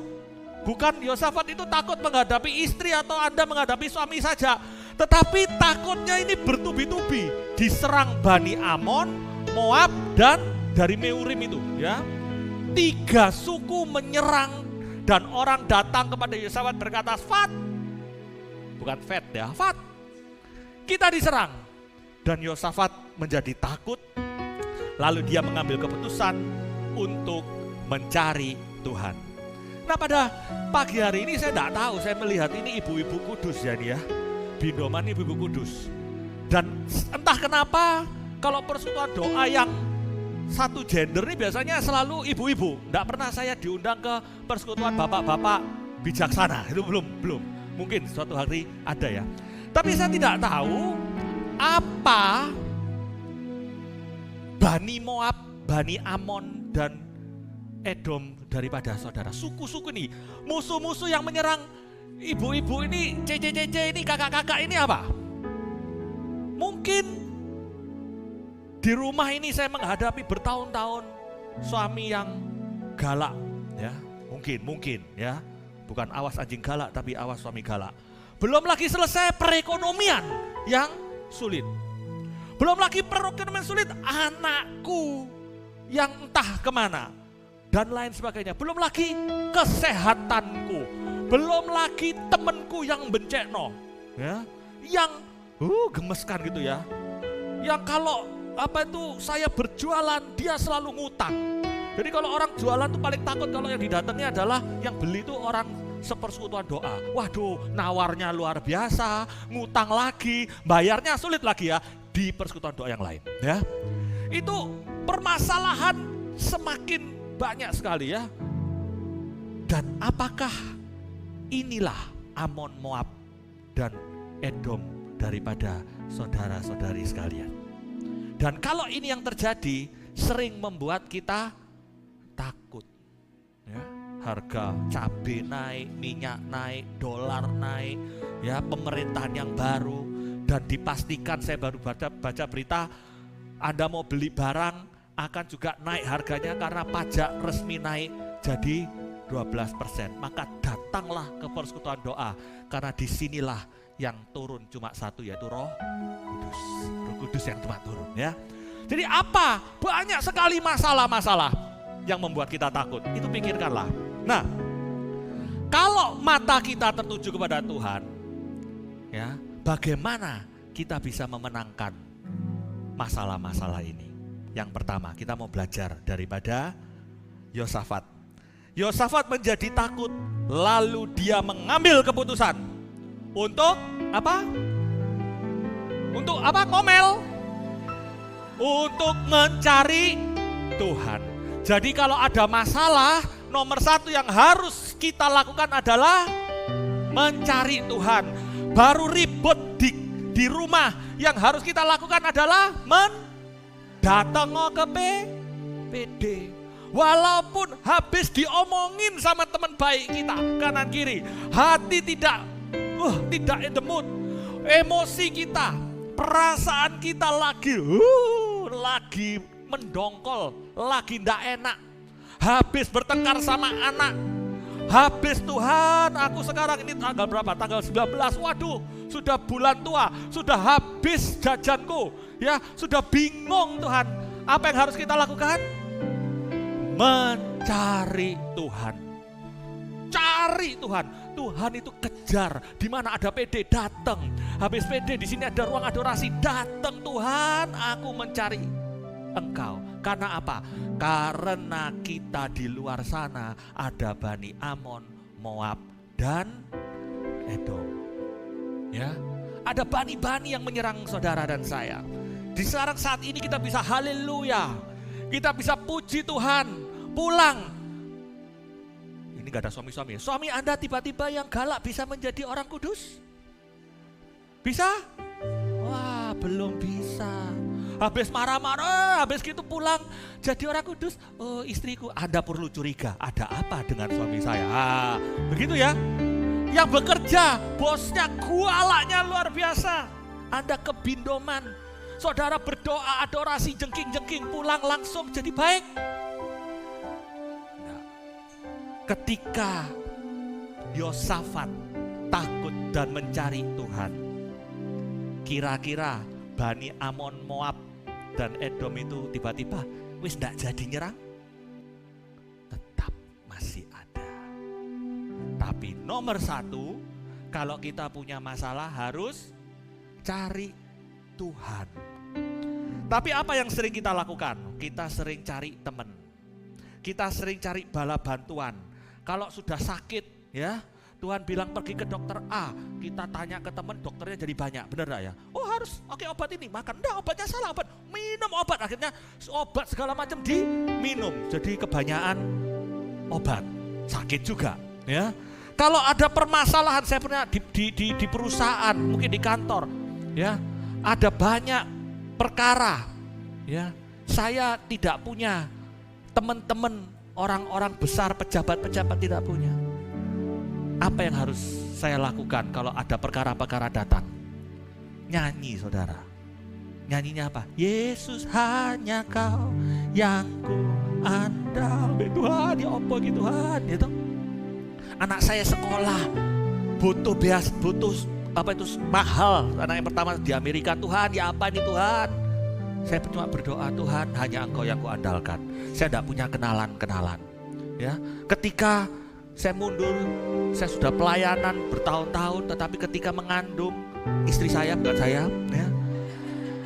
Bukan Yosafat itu takut menghadapi istri atau Anda menghadapi suami saja. Tetapi takutnya ini bertubi-tubi. Diserang Bani Amon, Moab, dan dari Meurim itu ya. 3 suku menyerang dan orang datang kepada Yosafat berkata, Fat, bukan Fat ya, Fat, kita diserang. Dan Yosafat menjadi takut. Lalu dia mengambil keputusan untuk mencari Tuhan. Nah pada pagi hari ini saya tidak tahu, saya melihat ini ibu-ibu kudus ya nih ya. Bindoman ibu-ibu kudus. Dan entah kenapa kalau persekutuan doa yang satu gender ini biasanya selalu ibu-ibu. Tidak pernah saya diundang ke persekutuan bapak-bapak bijaksana, itu belum. Mungkin suatu hari ada ya. Tapi saya tidak tahu apa Bani Moab, Bani Amon, dan Edom daripada saudara. Suku-suku ini, musuh-musuh yang menyerang ibu-ibu ini, cece-cece ini, kakak-kakak ini apa? Mungkin di rumah ini saya menghadapi bertahun-tahun suami yang galak, ya. Mungkin ya. Bukan awas anjing galak, tapi awas suami galak. Belum lagi selesai perekonomian yang sulit. Belum lagi perekonomian sulit, anakku yang entah kemana. Dan lain sebagainya. Belum lagi kesehatanku. Belum lagi temanku yang bencekno. Ya, yang gemeskan gitu ya. Yang kalau saya berjualan, dia selalu ngutang. Jadi kalau orang jualan tuh paling takut kalau yang didatangi adalah yang beli itu orang sepersekutuan doa. Waduh, nawarnya luar biasa, ngutang lagi, bayarnya sulit lagi ya di persekutuan doa yang lain. Ya, itu permasalahan semakin banyak sekali ya. Dan apakah inilah Amon, Moab, dan Edom daripada saudara-saudari sekalian? Dan kalau ini yang terjadi, sering membuat kita takut. Ya, harga cabai naik, minyak naik, dolar naik, ya, pemerintahan yang baru, dan dipastikan saya baru baca berita, Anda mau beli barang akan juga naik harganya karena pajak resmi naik jadi 12%. Maka datanglah ke persekutuan doa, karena disinilah yang turun cuma satu, yaitu Roh Kudus. Roh Kudus yang cuma turun ya. Jadi apa? Banyak sekali masalah-masalah yang membuat kita takut. Itu pikirkanlah. Nah, kalau mata kita tertuju kepada Tuhan, ya, bagaimana kita bisa memenangkan masalah-masalah ini? Yang pertama, kita mau belajar daripada Yosafat. Yosafat menjadi takut, lalu dia mengambil keputusan untuk apa? Untuk apa? Ngomel. Untuk mencari Tuhan. Jadi kalau ada masalah, nomor satu yang harus kita lakukan adalah mencari Tuhan. Baru ribut di rumah, yang harus kita lakukan adalah datang ke PD. Walaupun habis diomongin sama teman baik kita kanan kiri, hati tidak in the mood, emosi kita, perasaan kita lagi mendongkol, lagi ndak enak, habis bertengkar sama anak, habis Tuhan, aku sekarang ini tanggal berapa? Tanggal 19, waduh, sudah bulan tua, sudah habis jajanku, ya, sudah bingung Tuhan. Apa yang harus kita lakukan? Mencari Tuhan. Cari Tuhan. Tuhan itu kejar. Di mana ada PD, datang. Habis PD, di sini ada ruang adorasi, datang Tuhan, aku mencari Engkau. Karena apa? Karena kita di luar sana ada Bani Amon, Moab, dan Edom. Ya, ada bani-bani yang menyerang saudara dan saya. Di saat ini kita bisa haleluya, kita bisa puji Tuhan, pulang. Ini gak ada suami-suami. Suami Anda tiba-tiba yang galak bisa menjadi orang kudus? Bisa? Wah, belum bisa. Habis marah-marah, habis gitu pulang jadi orang kudus. Oh, istriku, Anda perlu curiga, ada apa dengan suami saya? Begitu ya. Yang bekerja, bosnya galaknya luar biasa. Anda kebindoman. Saudara berdoa, adorasi, jengking-jengking, pulang langsung jadi baik. Nah, ketika Yosafat takut dan mencari Tuhan, kira-kira Bani Amon, Moab, dan Edom itu tiba-tiba wis ndak jadi nyerang? Tetap masih ada. Tapi nomor satu, kalau kita punya masalah harus cari Tuhan. Tapi apa yang sering kita lakukan? Kita sering cari teman. Kita sering cari bala bantuan. Kalau sudah sakit, ya, Tuhan bilang pergi ke dokter A, kita tanya ke teman, dokternya jadi banyak, benar gak ya? Oh harus, oke obat ini, makan, enggak obatnya salah, obat, minum obat, akhirnya obat segala macam diminum, jadi kebanyakan obat, sakit juga, ya. Kalau ada permasalahan, saya pernah di perusahaan, mungkin di kantor, ya, ada banyak perkara, ya. Saya tidak punya teman-teman orang-orang besar, pejabat-pejabat tidak punya. Apa yang harus saya lakukan kalau ada perkara-perkara datang? Nyanyi, saudara. Nyanyinya apa? Yesus hanya Kau yang ku andal. Tuhan, ya apa gitu Tuhan, gitu. Anak saya sekolah butuh apa itu mahal. Anak yang pertama di Amerika, Tuhan, ya apa ini Tuhan? Saya cuma berdoa, Tuhan, hanya Engkau yang kuandalkan. Saya tidak punya kenalan-kenalan. Ya, ketika saya mundur, saya sudah pelayanan bertahun-tahun, tetapi ketika mengandung istri saya, bukan saya, ya,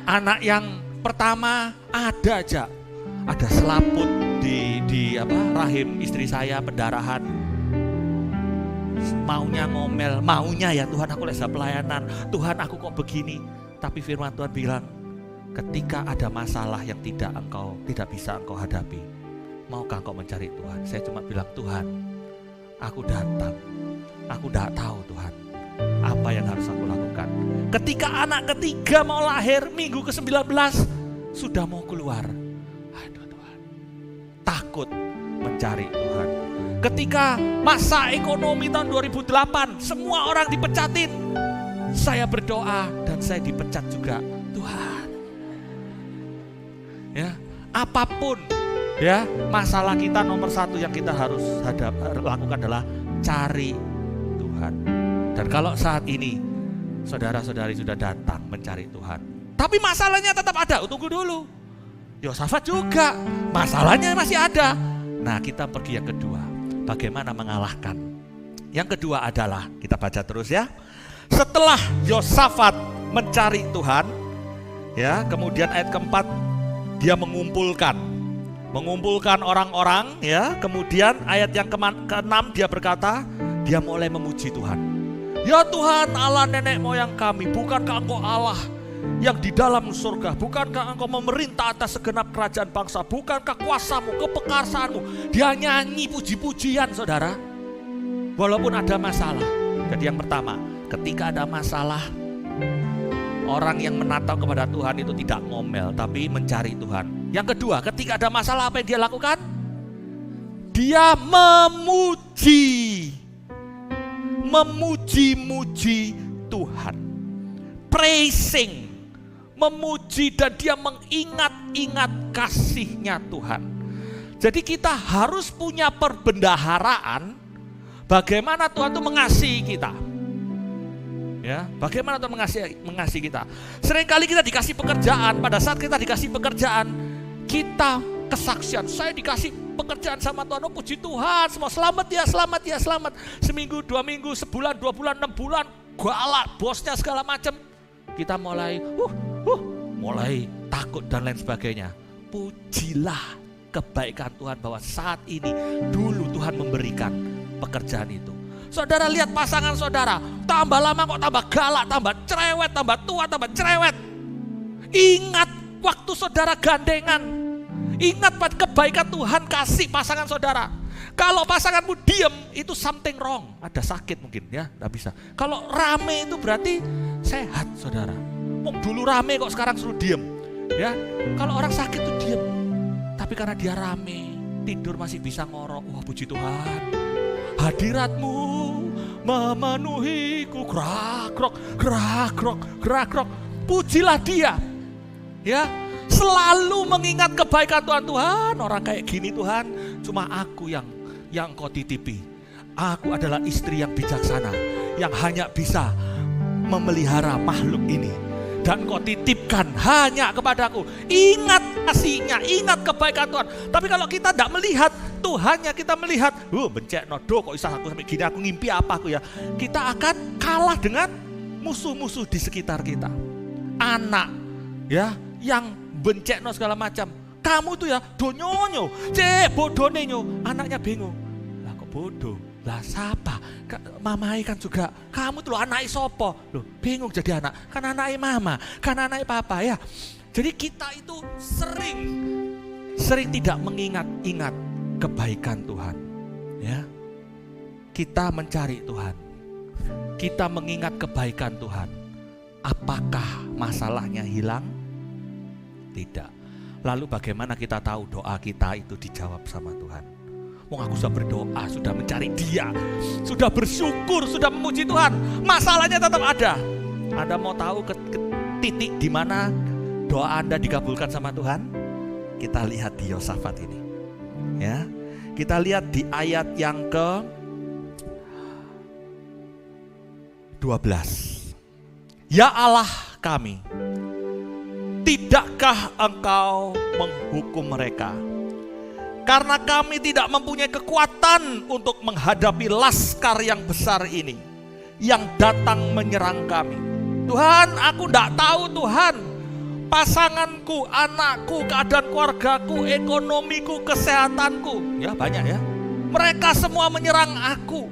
anak yang pertama ada aja, ada selaput di rahim istri saya, pendarahan. Maunya ngomel, maunya ya Tuhan aku lesa pelayanan, Tuhan aku kok begini. Tapi firman Tuhan bilang, ketika ada masalah yang tidak bisa engkau hadapi, maukah engkau mencari Tuhan? Saya cuma bilang, Tuhan, aku datang, aku tidak tahu Tuhan apa yang harus aku lakukan. Ketika anak ketiga mau lahir, minggu ke-19 sudah mau keluar, aduh Tuhan, takut mencari Tuhan. Ketika masa ekonomi tahun 2008, semua orang dipecatin, saya berdoa dan saya dipecat juga. Tuhan, ya, apapun ya masalah kita, nomor satu yang kita harus lakukan adalah cari Tuhan. Dan kalau saat ini saudara-saudari sudah datang mencari Tuhan, tapi masalahnya tetap ada, tunggu dulu. Yosafat juga masalahnya masih ada. Nah, kita pergi yang kedua. Bagaimana mengalahkan? Yang kedua adalah, kita baca terus ya. Setelah Yosafat mencari Tuhan, ya, kemudian ayat keempat, dia mengumpulkan orang-orang, ya. Kemudian ayat yang keenam dia berkata, dia mulai memuji Tuhan. Ya Tuhan, Allah nenek moyang kami, bukankah Engkau Allah yang di dalam surga? Bukankah Engkau memerintah atas segenap kerajaan bangsa? Bukankah kuasamu, keperkasaanmu? Dia nyanyi puji-pujian, saudara, walaupun ada masalah. Jadi yang pertama, ketika ada masalah, orang yang menatap kepada Tuhan itu tidak ngomel, tapi mencari Tuhan. Yang kedua, ketika ada masalah, apa yang dia lakukan? Dia memuji-muji Tuhan, praising, memuji, dan dia mengingat-ingat kasih-Nya Tuhan. Jadi kita harus punya perbendaharaan bagaimana Tuhan itu mengasihi kita. Ya, bagaimana Tuhan mengasihi kita. Seringkali kita dikasih pekerjaan, pada saat kita dikasih pekerjaan, kita kesaksian, saya dikasih pekerjaan sama Tuhan, oh puji Tuhan, semua selamat ya, selamat ya, selamat. Seminggu, 2 minggu, sebulan, 2 bulan, 6 bulan, galak, bosnya segala macam. Kita mulai takut dan lain sebagainya. Pujilah kebaikan Tuhan bahwa saat ini dulu Tuhan memberikan pekerjaan itu. Saudara lihat pasangan saudara, tambah lama kok tambah galak, tambah cerewet, tambah tua, tambah cerewet. Ingat waktu saudara gandengan, ingat pada kebaikan Tuhan kasih pasangan saudara. Kalau pasanganmu diam, itu something wrong, ada sakit mungkin ya, tidak bisa. Kalau rame itu berarti sehat, saudara. Dulu rame kok sekarang suruh diam, ya. Kalau orang sakit itu diam, tapi karena dia rame, tidur masih bisa ngorok. Wah, puji Tuhan, hadirat-Mu memenuhiku, gerak-gerok, gerak-gerok, gerak-gerok. Pujilah Dia, ya. Selalu mengingat kebaikan Tuhan. Tuhan, orang kayak gini Tuhan, cuma aku yang Kau titipi. Aku adalah istri yang bijaksana, yang hanya bisa memelihara makhluk ini, dan Kau titipkan hanya kepadaku. Ingat kasih-Nya, ingat kebaikan Tuhan. Tapi kalau kita tidak melihat Tuhannya, kita melihat, bencek nodo kok bisa aku sampai gini, aku ngimpi apa aku ya. Kita akan kalah dengan musuh-musuh di sekitar kita. Anak, ya, yang bencekno segala macam. Kamu tuh ya donyonyo, bodone nyo. Anaknya bingung. Lah kok bodoh? Lah siapa? Mamai kan juga. Kamu tuh anaknya sopo? Loh, bingung jadi anak. Kan anaknya mama, kan anaknya papa ya. Jadi kita itu sering tidak mengingat-ingat kebaikan Tuhan. Ya. kita mencari Tuhan, kita mengingat kebaikan Tuhan, apakah masalahnya hilang? Tidak. Lalu bagaimana kita tahu doa kita itu dijawab sama Tuhan? Aku sudah berdoa, sudah mencari Dia, sudah bersyukur, sudah memuji Tuhan, masalahnya tetap ada. Anda mau tahu ke titik di mana doa Anda dikabulkan sama Tuhan? Kita lihat di Yosafat ini. Ya. Kita lihat di ayat yang ke-12. Ya Allah kami, tidakkah Engkau menghukum mereka? Karena kami tidak mempunyai kekuatan untuk menghadapi laskar yang besar ini yang datang menyerang kami. Tuhan, aku tidak tahu Tuhan, pasanganku, anakku, keadaan keluargaku, ekonomiku, kesehatanku, ya banyak ya. Mereka semua menyerang aku.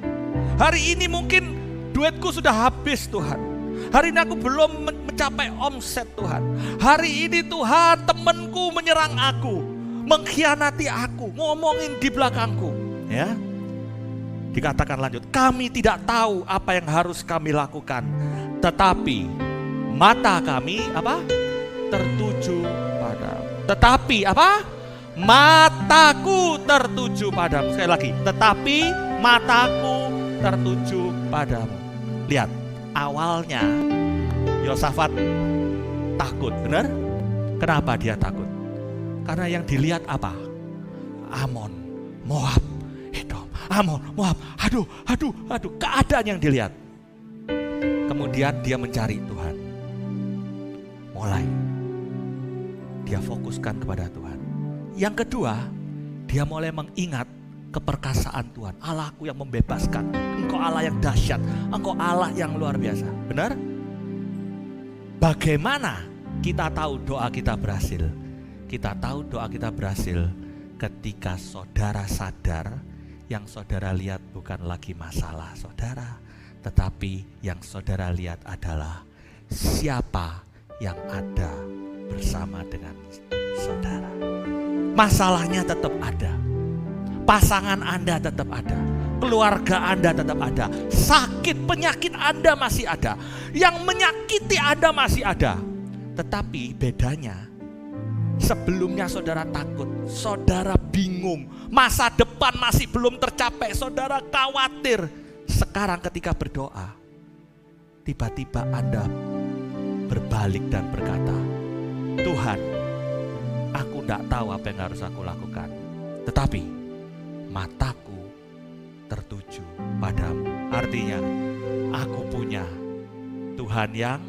Hari ini mungkin duitku sudah habis Tuhan. Hari ini aku belum mencapai omset Tuhan. Hari ini Tuhan temanku menyerang aku, mengkhianati aku, ngomongin di belakangku. Ya, dikatakan lanjut, kami tidak tahu apa yang harus kami lakukan, tetapi mata kami apa? Tertuju padamu. Tetapi apa? Mataku tertuju padamu. Sekali lagi, tetapi mataku tertuju padamu. Lihat, awalnya Yosafat takut, benar? Kenapa dia takut? Karena yang dilihat apa? Amon, Moab, Edom, Amon, Moab. Aduh, keadaan yang dilihat. Kemudian dia mencari Tuhan. Mulai dia fokuskan kepada Tuhan. Yang kedua, dia mulai mengingat keperkasaan Tuhan. Allahku yang membebaskan. Engkau Allah yang dahsyat. Engkau Allah yang luar biasa. Benar? Bagaimana kita tahu doa kita berhasil? Kita tahu doa kita berhasil ketika saudara sadar yang saudara lihat bukan lagi masalah saudara, tetapi yang saudara lihat adalah siapa yang ada bersama dengan saudara. Masalahnya tetap ada, pasangan Anda tetap ada, keluarga Anda tetap ada, sakit penyakit Anda masih ada, yang menyakiti Anda masih ada. Tetapi bedanya, sebelumnya saudara takut, saudara bingung, masa depan masih belum tercapai, saudara khawatir. Sekarang ketika berdoa, tiba-tiba Anda berbalik dan berkata, Tuhan, aku tidak tahu apa yang harus aku lakukan, tetapi mataku tertuju padamu. Artinya, aku punya Tuhan yang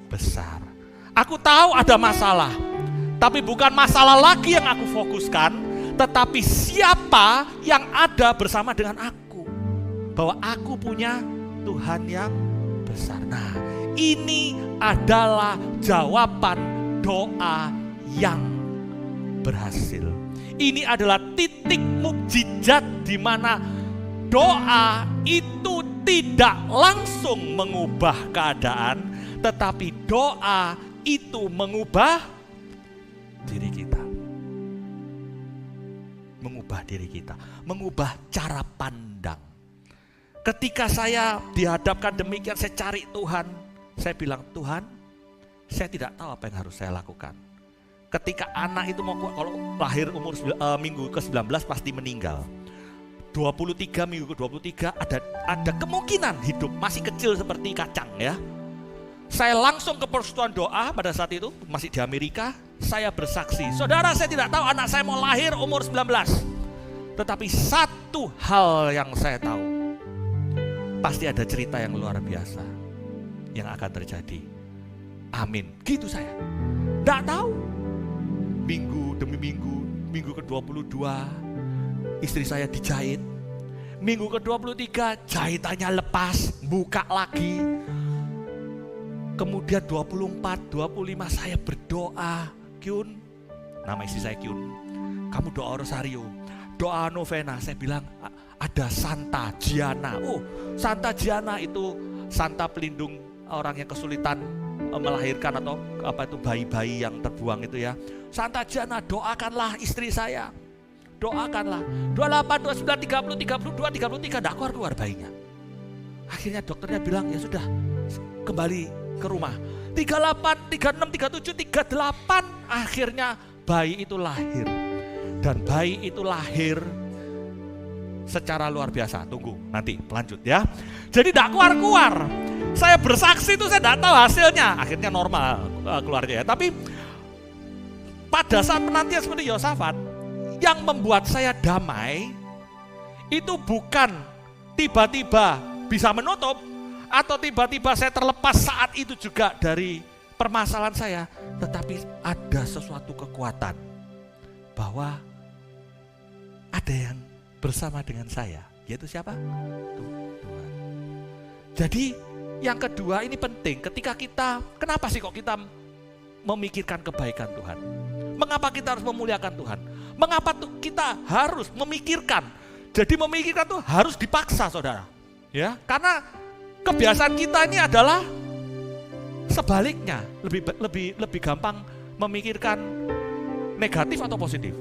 besar. Aku tahu ada masalah, tapi bukan masalah lagi yang aku fokuskan, tetapi siapa yang ada bersama dengan aku. Bahwa aku punya Tuhan yang besar. Nah, ini adalah jawaban doa yang berhasil. Ini adalah titik mukjizat di mana doa itu tidak langsung mengubah keadaan, tetapi doa itu mengubah diri kita. Mengubah diri kita, mengubah cara pandang. Ketika saya dihadapkan demikian, saya cari Tuhan, saya bilang, Tuhan, saya tidak tahu apa yang harus saya lakukan. Ketika anak itu mau, kalau lahir umur minggu ke-19 pasti meninggal. 23 minggu ke-23 ada kemungkinan hidup, masih kecil seperti kacang ya. Saya langsung ke persekutuan doa pada saat itu, masih di Amerika. Saya bersaksi, saudara, saya tidak tahu anak saya mau lahir umur 19. Tetapi satu hal yang saya tahu, pasti ada cerita yang luar biasa yang akan terjadi. Amin. Gitu saya. Tidak tahu. Minggu demi minggu, minggu ke-22, istri saya dijahit. Minggu ke-23, jahitannya lepas, buka lagi. Kemudian 24, 25 saya berdoa, Kyun, nama istri saya Kyun, kamu doa rosario, doa novena. Saya bilang ada Santa Giana. Oh, Santa Giana itu santa pelindung orang yang kesulitan melahirkan atau apa itu bayi-bayi yang terbuang itu ya. Santa Giana, doakanlah istri saya. doakanlah. 28, 29, 30, 32, 33, tidak keluar bayinya. Akhirnya dokternya bilang, ya sudah, kembali ke rumah. 38, 36, 37, 38, akhirnya bayi itu lahir. Dan bayi itu lahir secara luar biasa. Tunggu, nanti lanjut ya. Jadi tidak keluar-keluar. Saya bersaksi itu saya tidak tahu hasilnya. Akhirnya normal keluarnya ya. Tapi pada saat penantian seperti Yosafat, yang membuat saya damai itu bukan tiba-tiba bisa menutup atau tiba-tiba saya terlepas saat itu juga dari permasalahan saya, tetapi ada sesuatu kekuatan bahwa ada yang bersama dengan saya, yaitu siapa? Tuhan. Jadi yang kedua ini penting, ketika kita, kenapa sih kok kita memikirkan kebaikan Tuhan? Mengapa kita harus memuliakan Tuhan? Mengapa kita harus memikirkan? Jadi memikirkan itu harus dipaksa, saudara. Ya, karena kebiasaan kita ini adalah sebaliknya, lebih gampang memikirkan negatif atau positif.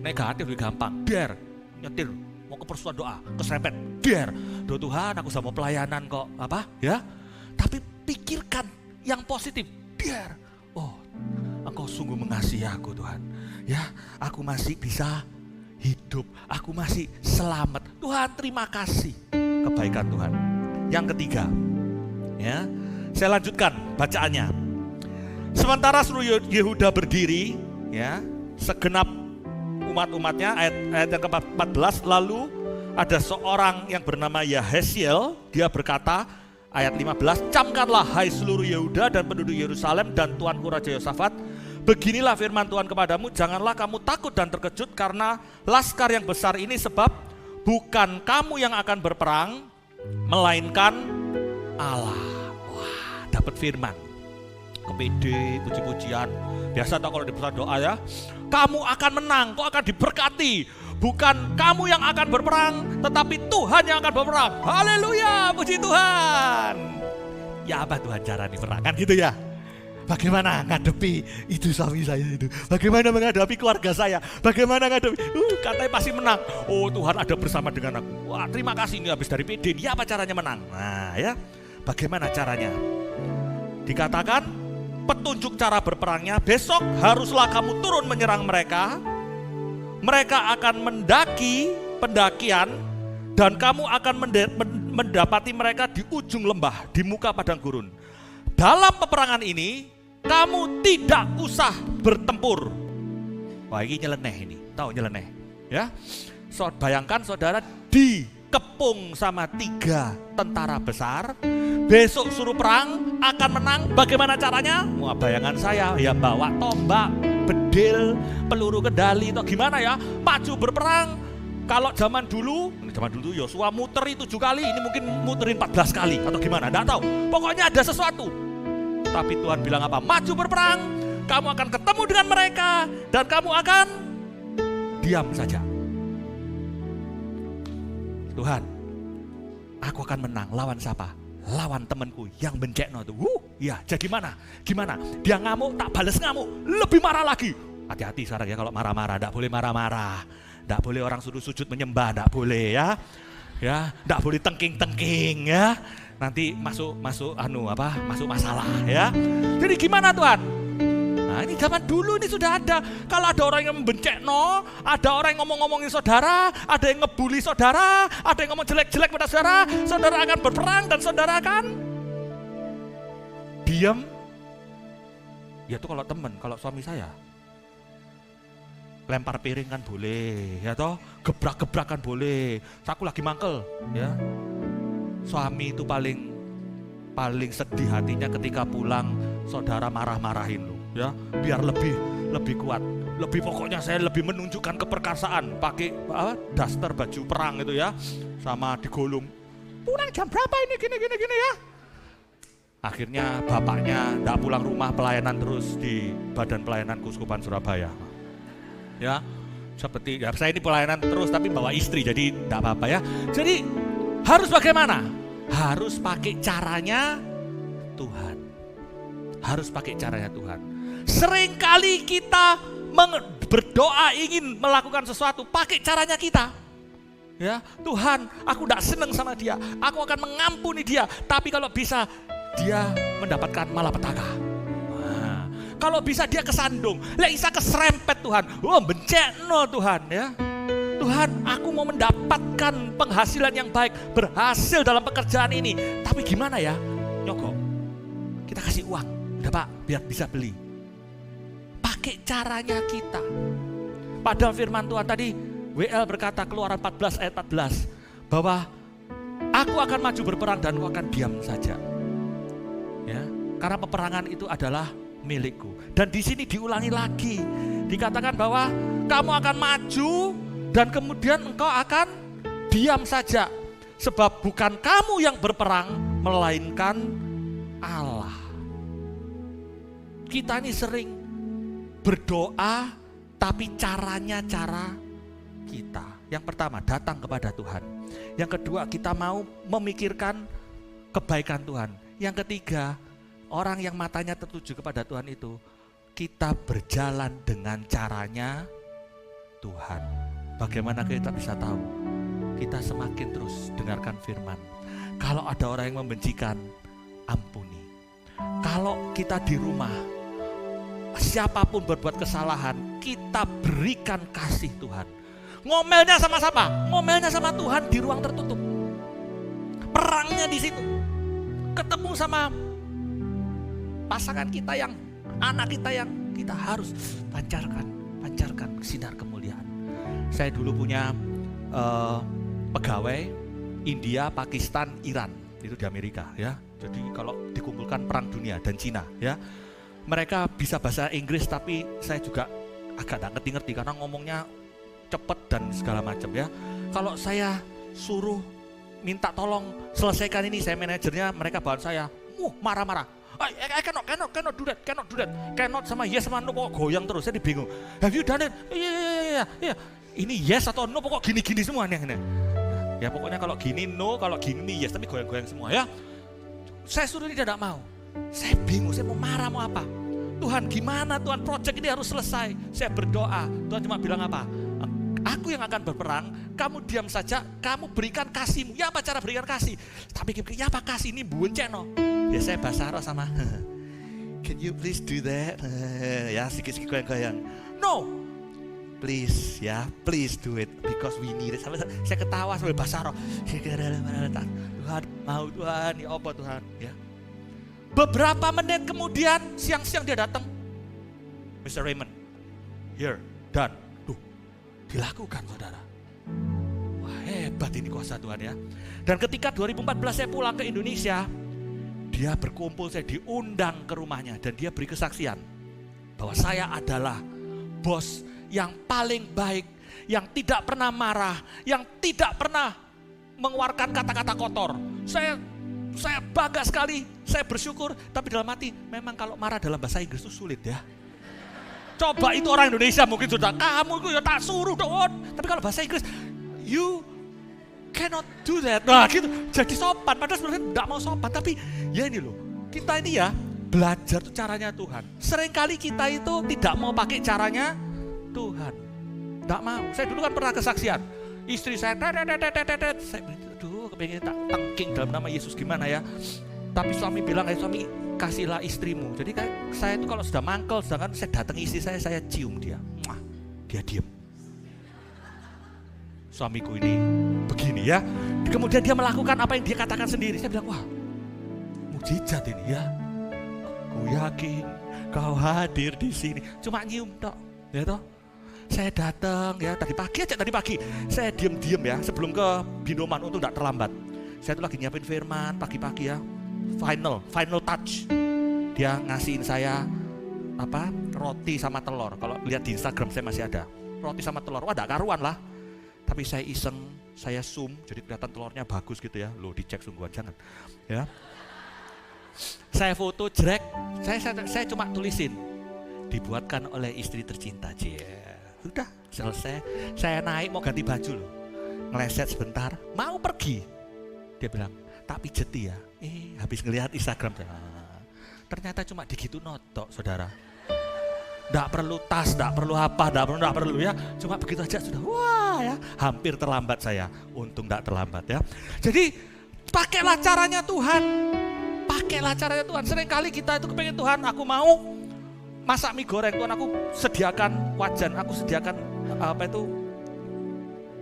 Negatif lebih gampang, biar nyetir mau ke persuan doa, keserempet, biar doa Tuhan aku sama pelayanan kok, apa ya? Tapi pikirkan yang positif, biar Engkau sungguh mengasihi aku Tuhan. Ya, aku masih bisa hidup, aku masih selamat. Tuhan terima kasih kebaikan Tuhan. Yang ketiga, ya, saya lanjutkan bacaannya. Sementara seluruh Yehuda berdiri, ya, segenap umat-umatnya, ayat yang ke-14, lalu ada seorang yang bernama Yahesiel, dia berkata, ayat 15, camkanlah hai seluruh Yehuda dan penduduk Yerusalem dan tuanku Raja Yosafat, beginilah firman Tuhan kepadamu, janganlah kamu takut dan terkejut karena laskar yang besar ini, sebab bukan kamu yang akan berperang, melainkan Allah. Wah, dapat firman. Kepede, puji-pujian. Biasa tau kalau di pusat doa ya, kamu akan menang, kau akan diberkati. Bukan kamu yang akan berperang, tetapi Tuhan yang akan berperang. Haleluya, puji Tuhan. Ya apa Tuhan cara diperang, kan gitu ya. Bagaimana ngadepi itu suami saya itu, bagaimana menghadapi keluarga saya, bagaimana ngadepi, katanya pasti menang. Oh Tuhan ada bersama dengan aku. Wah terima kasih, ini habis dari PD, ini apa caranya menang? Nah ya, bagaimana caranya? Dikatakan petunjuk cara berperangnya, besok haruslah kamu turun menyerang mereka. Mereka akan mendaki pendakian dan kamu akan mendapati mereka di ujung lembah, di muka padang gurun. Dalam peperangan ini kamu tidak usah bertempur. Wah ini nyeleneh ini, tahu nyeleneh ya. Bayangkan saudara dikepung sama 3 tentara besar, besok suruh perang, akan menang, bagaimana caranya? Wah bayangan saya ya bawa tombak, bedil, peluru kendali atau gimana ya, maju berperang. Kalau zaman dulu Yosua muter 7 kali, ini mungkin muterin 14 kali atau gimana, enggak tahu. Pokoknya ada sesuatu. Tapi Tuhan bilang apa? Maju berperang, kamu akan ketemu dengan mereka dan kamu akan diam saja. Tuhan, aku akan menang. Lawan siapa? Lawan temanku yang bencekno itu. Ya, jadi gimana? Dia ngamuk, tak balas ngamuk, lebih marah lagi. Hati-hati sekarang ya kalau marah-marah, tidak boleh marah-marah. Tidak boleh orang suruh sujud menyembah, tidak boleh ya. Ya, tidak boleh tengking-tengking ya. Nanti masuk masalah ya. Jadi gimana Tuhan? Nah ini zaman dulu ini sudah ada. Kalau ada orang yang membencekno, ada orang yang ngomong-ngomongin saudara, ada yang ngebully saudara, ada yang ngomong jelek-jelek pada saudara, saudara akan berperang dan saudara akan diam. Ya tuh kalau teman, kalau suami saya lempar piring kan boleh, ya toh, gebrak-gebrak kan boleh. Aku lagi mangkel, ya. Suami itu paling sedih hatinya ketika pulang saudara marah-marahin lo, ya. Biar lebih kuat, pokoknya saya lebih menunjukkan keperkasaan, pakai daster baju perang itu ya, sama digulung. Pulang jam berapa ini gini ya. Akhirnya bapaknya enggak pulang rumah, pelayanan terus di Badan Pelayanan Keuskupan Surabaya. Ya, seperti ya, saya ini pelayanan terus tapi bawa istri, jadi enggak apa-apa ya. Jadi harus bagaimana? Harus pakai caranya Tuhan. Harus pakai caranya Tuhan. Seringkali kita berdoa ingin melakukan sesuatu, pakai caranya kita. Ya, Tuhan, aku tidak senang sama dia, aku akan mengampuni dia, tapi kalau bisa dia mendapatkan malapetaka. Nah, kalau bisa dia kesandung, lek isa keserempet Tuhan, bencekno Tuhan ya. Tuhan, aku mau mendapatkan penghasilan yang baik, berhasil dalam pekerjaan ini, tapi gimana ya? Nyogok, kita kasih uang, udah Pak, biar bisa beli. Pakai caranya kita. Padahal firman Tuhan tadi, WL berkata Keluaran 14 ayat 14 bahwa aku akan maju berperang dan aku akan diam saja. Ya, karena peperangan itu adalah milikku. Dan di sini diulangi lagi, dikatakan bahwa kamu akan maju dan kemudian engkau akan diam saja, sebab bukan kamu yang berperang melainkan Allah. Kita ini sering berdoa tapi caranya cara kita. Yang pertama, datang kepada Tuhan. Yang kedua, kita mau memikirkan kebaikan Tuhan. Yang ketiga, orang yang matanya tertuju kepada Tuhan itu, kita berjalan dengan caranya Tuhan. Bagaimana kita bisa tahu? Kita semakin terus dengarkan firman. Kalau ada orang yang membencikan, ampuni. Kalau kita di rumah, siapapun berbuat kesalahan, kita berikan kasih Tuhan. Ngomelnya sama siapa? Ngomelnya sama Tuhan di ruang tertutup. Perangnya di situ. Ketemu sama pasangan kita yang, anak kita yang kita harus pancarkan sinar kemuliaan. Saya dulu punya pegawai India, Pakistan, Iran, itu di Amerika ya. Jadi kalau dikumpulkan perang dunia dan Cina ya, mereka bisa bahasa Inggris tapi saya juga agak gak ngerti karena ngomongnya cepet dan segala macam ya. Kalau saya suruh minta tolong selesaikan ini, saya manajernya, mereka bawa saya, marah-marah. I cannot do that, cannot sama yes sama no, pokok goyang terus, saya bingung. Have you done it? Iya. Ini yes atau no, pokok gini-gini semua nih. Ya pokoknya kalau gini no, kalau gini yes, tapi goyang-goyang semua ya. Saya suruh dia tidak mau. Saya bingung, saya mau marah mau apa? Tuhan gimana Tuhan, project ini harus selesai. Saya berdoa, Tuhan cuma bilang apa? Aku yang akan berperang, kamu diam saja, kamu berikan kasihmu. Ya apa cara berikan kasih? Tapi ya apa kasih ini bunceno. Ya saya bahasa Arab sama, can you please do that? Ya sikit-sikit goyang-goyang. No, please ya, please do it because we need it. Sampai saya ketawa sambil bahasa Arab. Tuhan mau Tuhan, ya apa Tuhan ya. Beberapa menit kemudian siang-siang dia datang, Mr. Raymond, here, done. Dilakukan saudara. Wah hebat ini kuasa Tuhan ya. Dan ketika 2014 saya pulang ke Indonesia, dia berkumpul, saya diundang ke rumahnya dan dia beri kesaksian bahwa saya adalah bos yang paling baik, yang tidak pernah marah, yang tidak pernah mengeluarkan kata-kata kotor. Saya bangga sekali, saya bersyukur, tapi dalam hati memang kalau marah dalam bahasa Inggris itu sulit ya. Coba itu orang Indonesia mungkin sudah, kamu itu ya tak suruh dong. Tapi kalau bahasa Inggris, you cannot do that. Nah gitu, jadi sopan. Padahal sebenarnya tidak mau sopan. Tapi ya ini loh, kita ini ya belajar tuh caranya Tuhan. Seringkali kita itu tidak mau pakai caranya Tuhan. Tidak mau. Saya dulu kan pernah kesaksian. Istri saya, saya aduh kepengen tak tengking dalam nama Yesus gimana ya. Tapi suami bilang, suami kasihlah istrimu. Jadi kan saya itu kalau sudah mangkel, sedangkan saya datangi istri saya cium dia. Dia diem. Suamiku ini begini ya. Kemudian dia melakukan apa yang dia katakan sendiri. Saya bilang, wah mukjizat ini ya. Aku yakin kau hadir di sini. Cuma nyium tok, ya toh. Saya datang ya tadi pagi. Saya diem ya sebelum ke Binoman untuk tidak terlambat. Saya tuh lagi nyiapin firman pagi-pagi ya. Final touch. Dia ngasihin saya roti sama telur. Kalau lihat di Instagram saya masih ada. Roti sama telur. Wah, enggak karuan lah. Tapi saya iseng, saya zoom jadi kelihatan telurnya bagus gitu ya. Loh, dicek sungguhan jangan. Ya. Saya foto jrek. Saya cuma tulisin dibuatkan oleh istri tercinta. Sudah selesai. Saya naik mau ganti baju loh. Ngeleset sebentar, mau pergi. Dia bilang, tapi jeti ya. Habis ngelihat Instagram, ternyata cuma digitu notok, saudara. Tidak perlu tas, tidak perlu apa, tidak perlu ya. Cuma begitu aja sudah, wah ya, hampir terlambat saya. Untung tidak terlambat ya. Jadi pakailah caranya Tuhan. Pakailah caranya Tuhan. Seringkali kita itu kepengen Tuhan, aku mau masak mie goreng. Tuhan, aku sediakan wajan, aku sediakan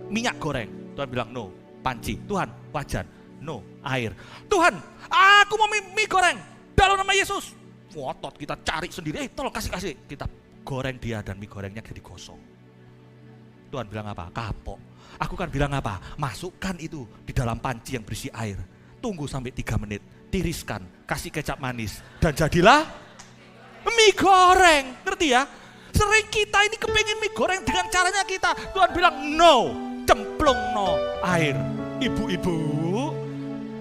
minyak goreng. Tuhan bilang no, panci. Tuhan, wajan. No, air. Tuhan, aku mau mie goreng dalam nama Yesus. Ngotot kita cari sendiri, tolong kasih. Kita goreng dia dan mie gorengnya jadi gosong. Tuhan bilang apa? Kapok. Aku kan bilang apa? Masukkan itu di dalam panci yang berisi air. Tunggu sampai 3 menit, tiriskan, kasih kecap manis. Dan jadilah mie goreng. Ngerti ya? Sering kita ini kepengen mie goreng dengan caranya kita. Tuhan bilang no, cemplung no air. Ibu-ibu.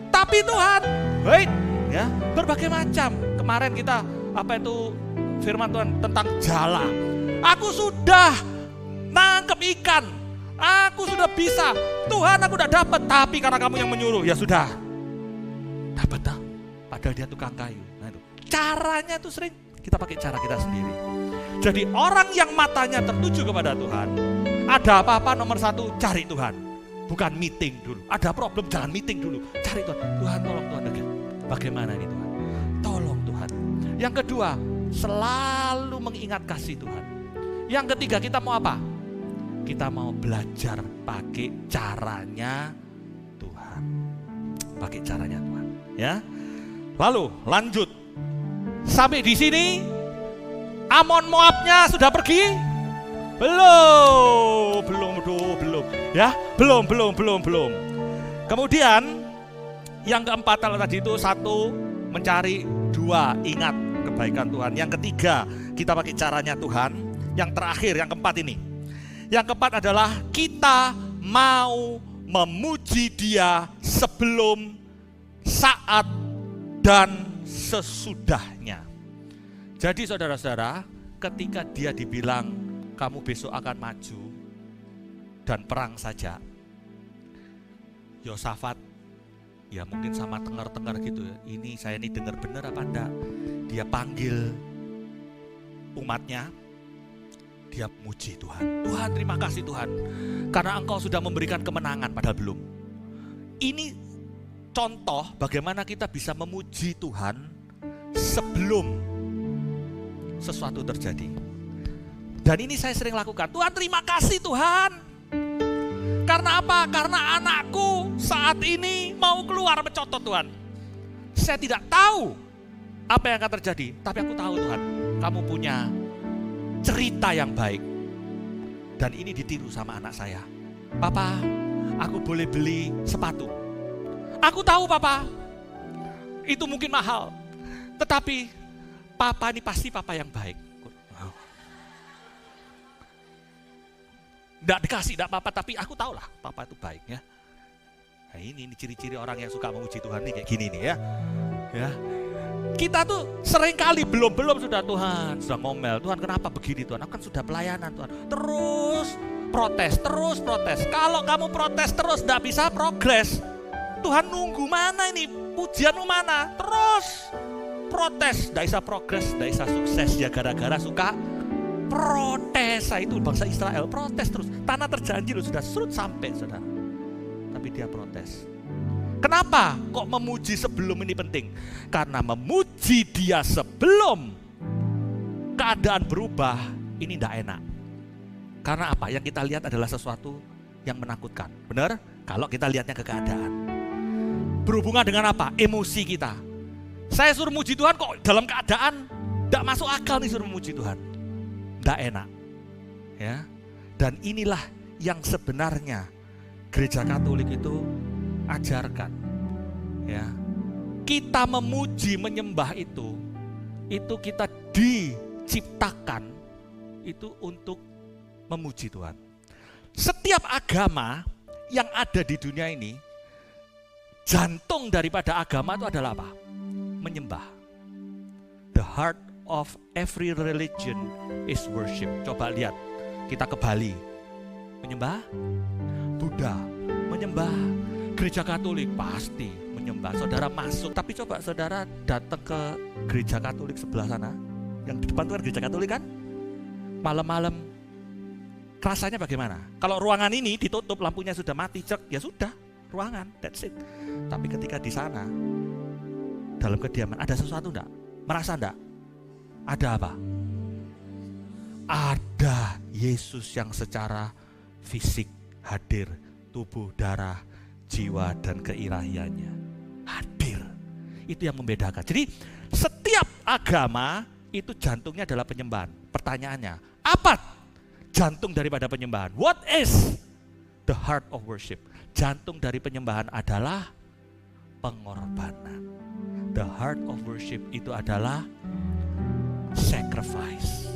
Tapi Tuhan, wait, ya, berbagai macam. Kemarin kita firman Tuhan tentang jala. Aku sudah nangkep ikan. Aku sudah bisa. Tuhan, aku udah dapat, tapi karena kamu yang menyuruh, ya sudah. Dapat dah. Padahal dia tukang kayu. Nah, itu. Caranya tuh sering kita pakai cara kita sendiri. Jadi orang yang matanya tertuju kepada Tuhan, ada apa-apa nomor 1 cari Tuhan. Bukan meeting dulu. Ada problem jangan meeting dulu. Cari Tuhan. Tuhan tolong Tuhan. Bagaimana ini Tuhan? Tolong Tuhan. Yang kedua, selalu mengingat kasih Tuhan. Yang ketiga, kita mau apa? Kita mau belajar pakai caranya Tuhan. Pakai caranya Tuhan, ya. Lalu lanjut. Sampai di sini Amon Moabnya sudah pergi? Belum. Ya, belum. Kemudian yang keempat tadi itu 1 mencari, 2 ingat kebaikan Tuhan. Yang ketiga, kita pakai caranya Tuhan. Yang terakhir, yang keempat ini. Yang keempat adalah kita mau memuji Dia sebelum, saat, dan sesudahnya. Jadi saudara-saudara, ketika dia dibilang kamu besok akan maju dan perang saja, Yosafat ya mungkin sama tengar-tengar gitu ya. Ini saya ini dengar benar apa enggak? Dia panggil umatnya, dia muji Tuhan. Tuhan, terima kasih Tuhan, karena Engkau sudah memberikan kemenangan, padahal belum. Ini contoh bagaimana kita bisa memuji Tuhan sebelum sesuatu terjadi. Dan ini saya sering lakukan. Tuhan, terima kasih Tuhan. Karena apa? Karena anakku saat ini mau keluar mencontoh Tuhan. Saya tidak tahu apa yang akan terjadi, tapi aku tahu Tuhan, kamu punya cerita yang baik. Dan ini ditiru sama anak saya. Papa, aku boleh beli sepatu. Aku tahu Papa, itu mungkin mahal. Tetapi Papa ini pasti Papa yang baik. Tidak dikasih, tidak apa-apa, tapi aku tahu lah Papa itu baik ya. Nah ini ciri-ciri orang yang suka memuji Tuhan nih kayak gini nih ya. Kita tuh seringkali belum sudah Tuhan, sudah ngomel. Tuhan kenapa begini Tuhan? Aku kan sudah pelayanan Tuhan. Terus protes. Kalau kamu protes terus tidak bisa progres. Tuhan nunggu mana ini? Pujianmu mana? Terus protes, tidak bisa progres, tidak bisa sukses ya gara-gara suka protes. Itu bangsa Israel protes terus. Tanah terjanji loh sudah surut sampai saudara, tapi dia protes. Kenapa kok memuji sebelum ini penting? Karena memuji Dia sebelum keadaan berubah ini tidak enak. Karena apa? Yang kita lihat adalah sesuatu yang menakutkan. Benar? Kalau kita lihatnya ke keadaan. Berhubungan dengan apa? Emosi kita. Saya suruh muji Tuhan kok dalam keadaan tidak masuk akal nih suruh muji Tuhan. Tidak enak. Ya. Dan inilah yang sebenarnya Gereja Katolik itu ajarkan. Ya. Kita memuji, menyembah itu kita diciptakan itu untuk memuji Tuhan. Setiap agama yang ada di dunia ini, jantung daripada agama itu adalah apa? Menyembah. The heart of every religion is worship. Coba lihat, kita ke Bali, menyembah. Buddha, menyembah. Gereja Katolik pasti menyembah. Saudara masuk, tapi coba saudara datang ke Gereja Katolik sebelah sana. Yang di depan itu kan Gereja Katolik kan? malam-malam rasanya bagaimana? Kalau ruangan ini ditutup, lampunya sudah mati, cek, ya sudah, ruangan, that's it. Tapi ketika di sana, dalam kediaman, ada sesuatu enggak? Merasa enggak? Ada apa? Ada Yesus yang secara fisik hadir, tubuh, darah, jiwa, dan keirahiannya hadir. Itu yang membedakan. Jadi setiap agama itu jantungnya adalah penyembahan. Pertanyaannya, apa jantung daripada penyembahan? What is the heart of worship? Jantung dari penyembahan adalah pengorbanan. The heart of worship itu adalah sacrifice.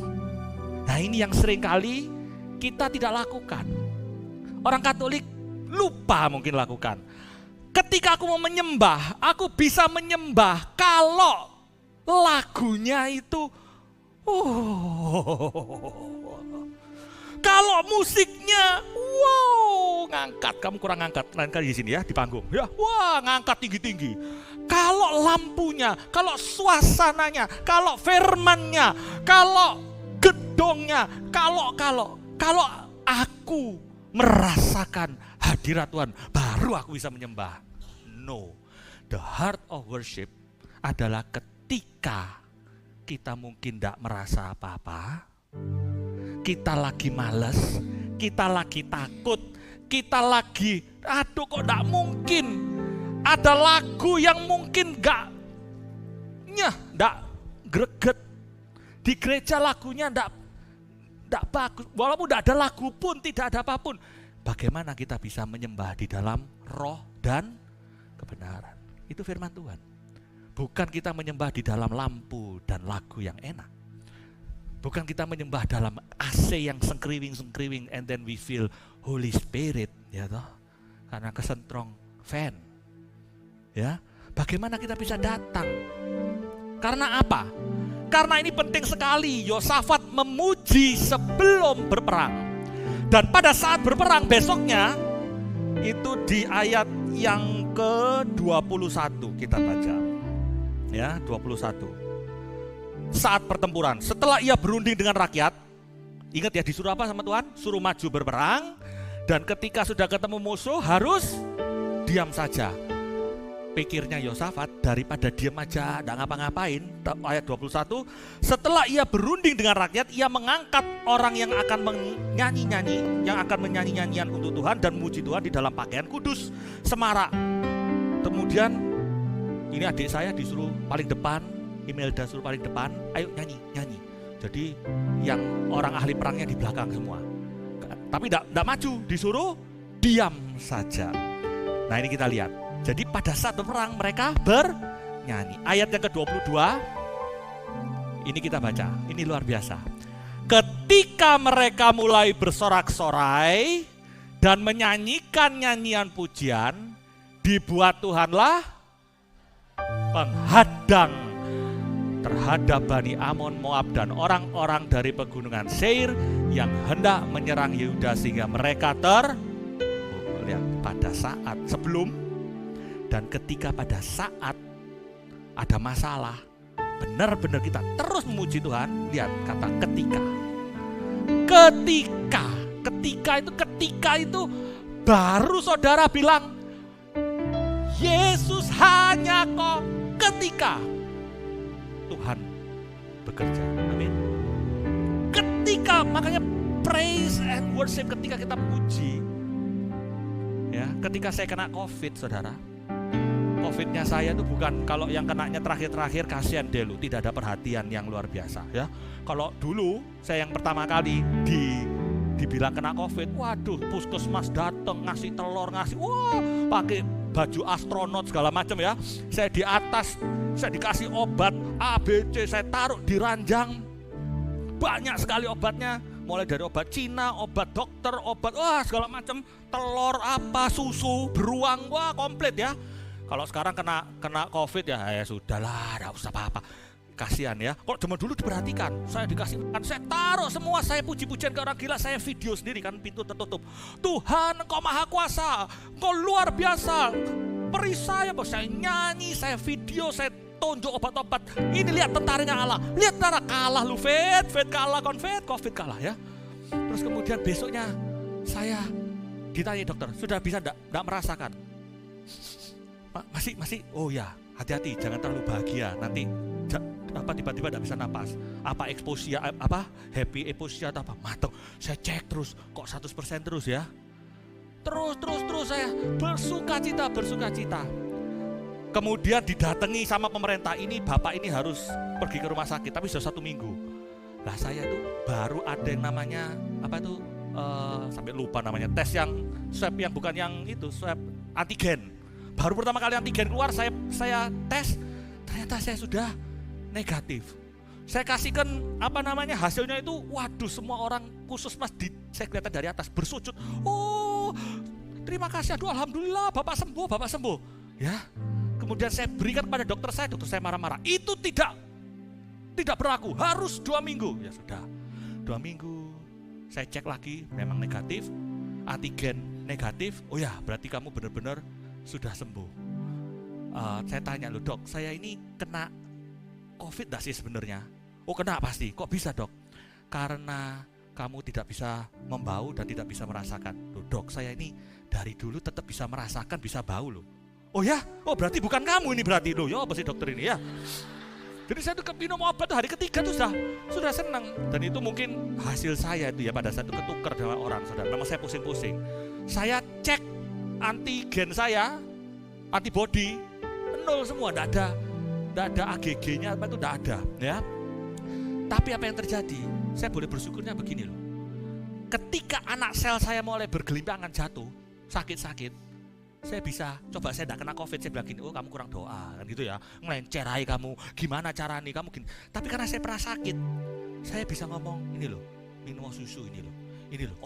Nah, ini yang seringkali kita tidak lakukan. Orang Katolik lupa mungkin lakukan. Ketika aku mau menyembah, aku bisa menyembah kalau lagunya itu kalau musiknya ngangkat, kamu kurang ngangkat lain kali di sini ya, di panggung ya, ngangkat tinggi-tinggi. Kalau lampunya, kalau suasananya, kalau firmannya, kalau gedongnya, kalau aku merasakan hadirat Tuhan, baru aku bisa menyembah. No, the heart of worship adalah ketika kita mungkin tidak merasa apa-apa, kita lagi malas, kita lagi takut, kita lagi, aduh kok tidak mungkin. Ada lagu yang mungkin tidak greget. Di gereja lagunya tidak bagus, walaupun tidak ada lagu pun, tidak ada apapun. Bagaimana kita bisa menyembah di dalam roh dan kebenaran? Itu firman Tuhan. Bukan kita menyembah di dalam lampu dan lagu yang enak. Bukan kita menyembah dalam AC yang sengkriwing and then we feel Holy Spirit, ya toh? Karena kesentrong fan. Ya, bagaimana kita bisa datang? Karena apa? Karena ini penting sekali. Yosafat memuji sebelum berperang. Dan pada saat berperang besoknya, itu di ayat yang ke-21 kita baca. Ya, 21. Saat pertempuran, setelah ia berunding dengan rakyat, ingat ya disuruh apa sama Tuhan? Suruh maju berperang, dan ketika sudah ketemu musuh harus diam saja. Pikirnya Yosafat, daripada diam aja, tidak ngapa-ngapain. Ayat 21, setelah ia berunding dengan rakyat, ia mengangkat orang yang akan menyanyi-nyanyi, yang akan menyanyi nyanyian untuk Tuhan dan memuji Tuhan di dalam pakaian kudus, semarak. Kemudian, ini adik saya disuruh paling depan, Imelda suruh paling depan, ayo nyanyi. Jadi yang orang ahli perangnya di belakang semua. Tapi tidak maju, disuruh diam saja. Nah ini kita lihat. Jadi pada saat berperang mereka bernyanyi. Ayat yang ke-22, ini kita baca, ini luar biasa. Ketika mereka mulai bersorak-sorai dan menyanyikan nyanyian pujian, dibuat Tuhanlah penghadang terhadap Bani Amon, Moab, dan orang-orang dari pegunungan Seir yang hendak menyerang Yehuda sehingga mereka lihat pada saat sebelum dan ketika pada saat ada masalah, benar-benar kita terus memuji Tuhan. Lihat kata ketika. Ketika itu baru saudara bilang, Yesus hanya kok ketika Tuhan bekerja. Amin. Ketika, makanya praise and worship ketika kita memuji. Ya, ketika saya kena COVID, saudara. COVID-nya saya itu bukan, kalau yang kenanya terakhir-terakhir kasihan dulu, tidak ada perhatian yang luar biasa ya. Kalau dulu saya yang pertama kali dibilang kena COVID, waduh puskesmas datang ngasih telur, pakai baju astronot segala macam ya. Saya di atas, saya dikasih obat ABC, saya taruh di ranjang. Banyak sekali obatnya, mulai dari obat Cina, obat dokter, obat segala macam, telur susu, beruang, komplit ya. Kalau sekarang kena COVID ya sudahlah, enggak usah apa-apa. Kasihan ya. Kalau zaman dulu diperhatikan, saya dikasih makan, saya taruh semua, saya puji-pujian ke orang gila, saya video sendiri kan pintu tertutup. Tuhan, Engkau Maha Kuasa, Engkau luar biasa. perisai, saya nyanyi, saya video, saya tunjuk obat-obat. Ini lihat tentaranya Allah. Lihat tentara kalah lu, Fed kalah, Covid kalah ya. Terus kemudian besoknya saya ditanya dokter, sudah bisa enggak merasakan? Masih, oh ya, hati-hati, jangan terlalu bahagia, nanti tiba-tiba enggak bisa napas. Apa eksposia, happy eksposia atau apa? Mateng, saya cek terus, kok 100% terus ya. Terus saya bersuka cita. Kemudian didatangi sama pemerintah, ini bapak ini harus pergi ke rumah sakit, tapi sudah 1 minggu. Lah saya tuh baru ada yang namanya, sampai lupa namanya, tes yang swab yang bukan yang itu, swab antigen. Baru pertama kali antigen keluar, saya tes, ternyata saya sudah negatif. Saya kasihkan hasilnya itu, waduh, semua orang khusus mas saya kelihatan dari atas bersujud. Oh, terima kasih, aduh alhamdulillah, bapak sembuh. Ya, kemudian saya berikan kepada dokter saya marah-marah. Itu tidak berlaku, harus 2 minggu. Ya sudah, 2 minggu. Saya cek lagi, memang negatif, antigen negatif. Oh ya, berarti kamu benar-benar sudah sembuh. Saya tanya, loh dok, saya ini kena COVID gak sih sebenarnya? Oh kena pasti, kok bisa dok? Karena kamu tidak bisa membau dan tidak bisa merasakan. Loh dok, saya ini dari dulu tetap bisa merasakan, bisa bau loh. Oh ya, oh berarti bukan kamu ini berarti loh. Ya apa sih dokter ini ya? Jadi saya tuh minum obat tuh hari ketiga tuh sudah senang. Dan itu mungkin hasil saya itu ya, pada saat itu ketukar dengan orang, saudara. Memang saya pusing-pusing. Saya cek antigen saya, antibody, 0 semua, tidak ada AGG-nya, itu tidak ada. Ya. Tapi apa yang terjadi? Saya boleh bersyukurnya begini loh. Ketika anak sel saya mulai bergelimpangan jatuh, sakit-sakit, saya bisa, coba saya tidak kena COVID, saya bilang gini, oh kamu kurang doa, kan gitu ya, ngelencer aja kamu, gimana cara nih, kamu gini. Tapi karena saya pernah sakit, saya bisa ngomong, ini loh, minum susu ini loh,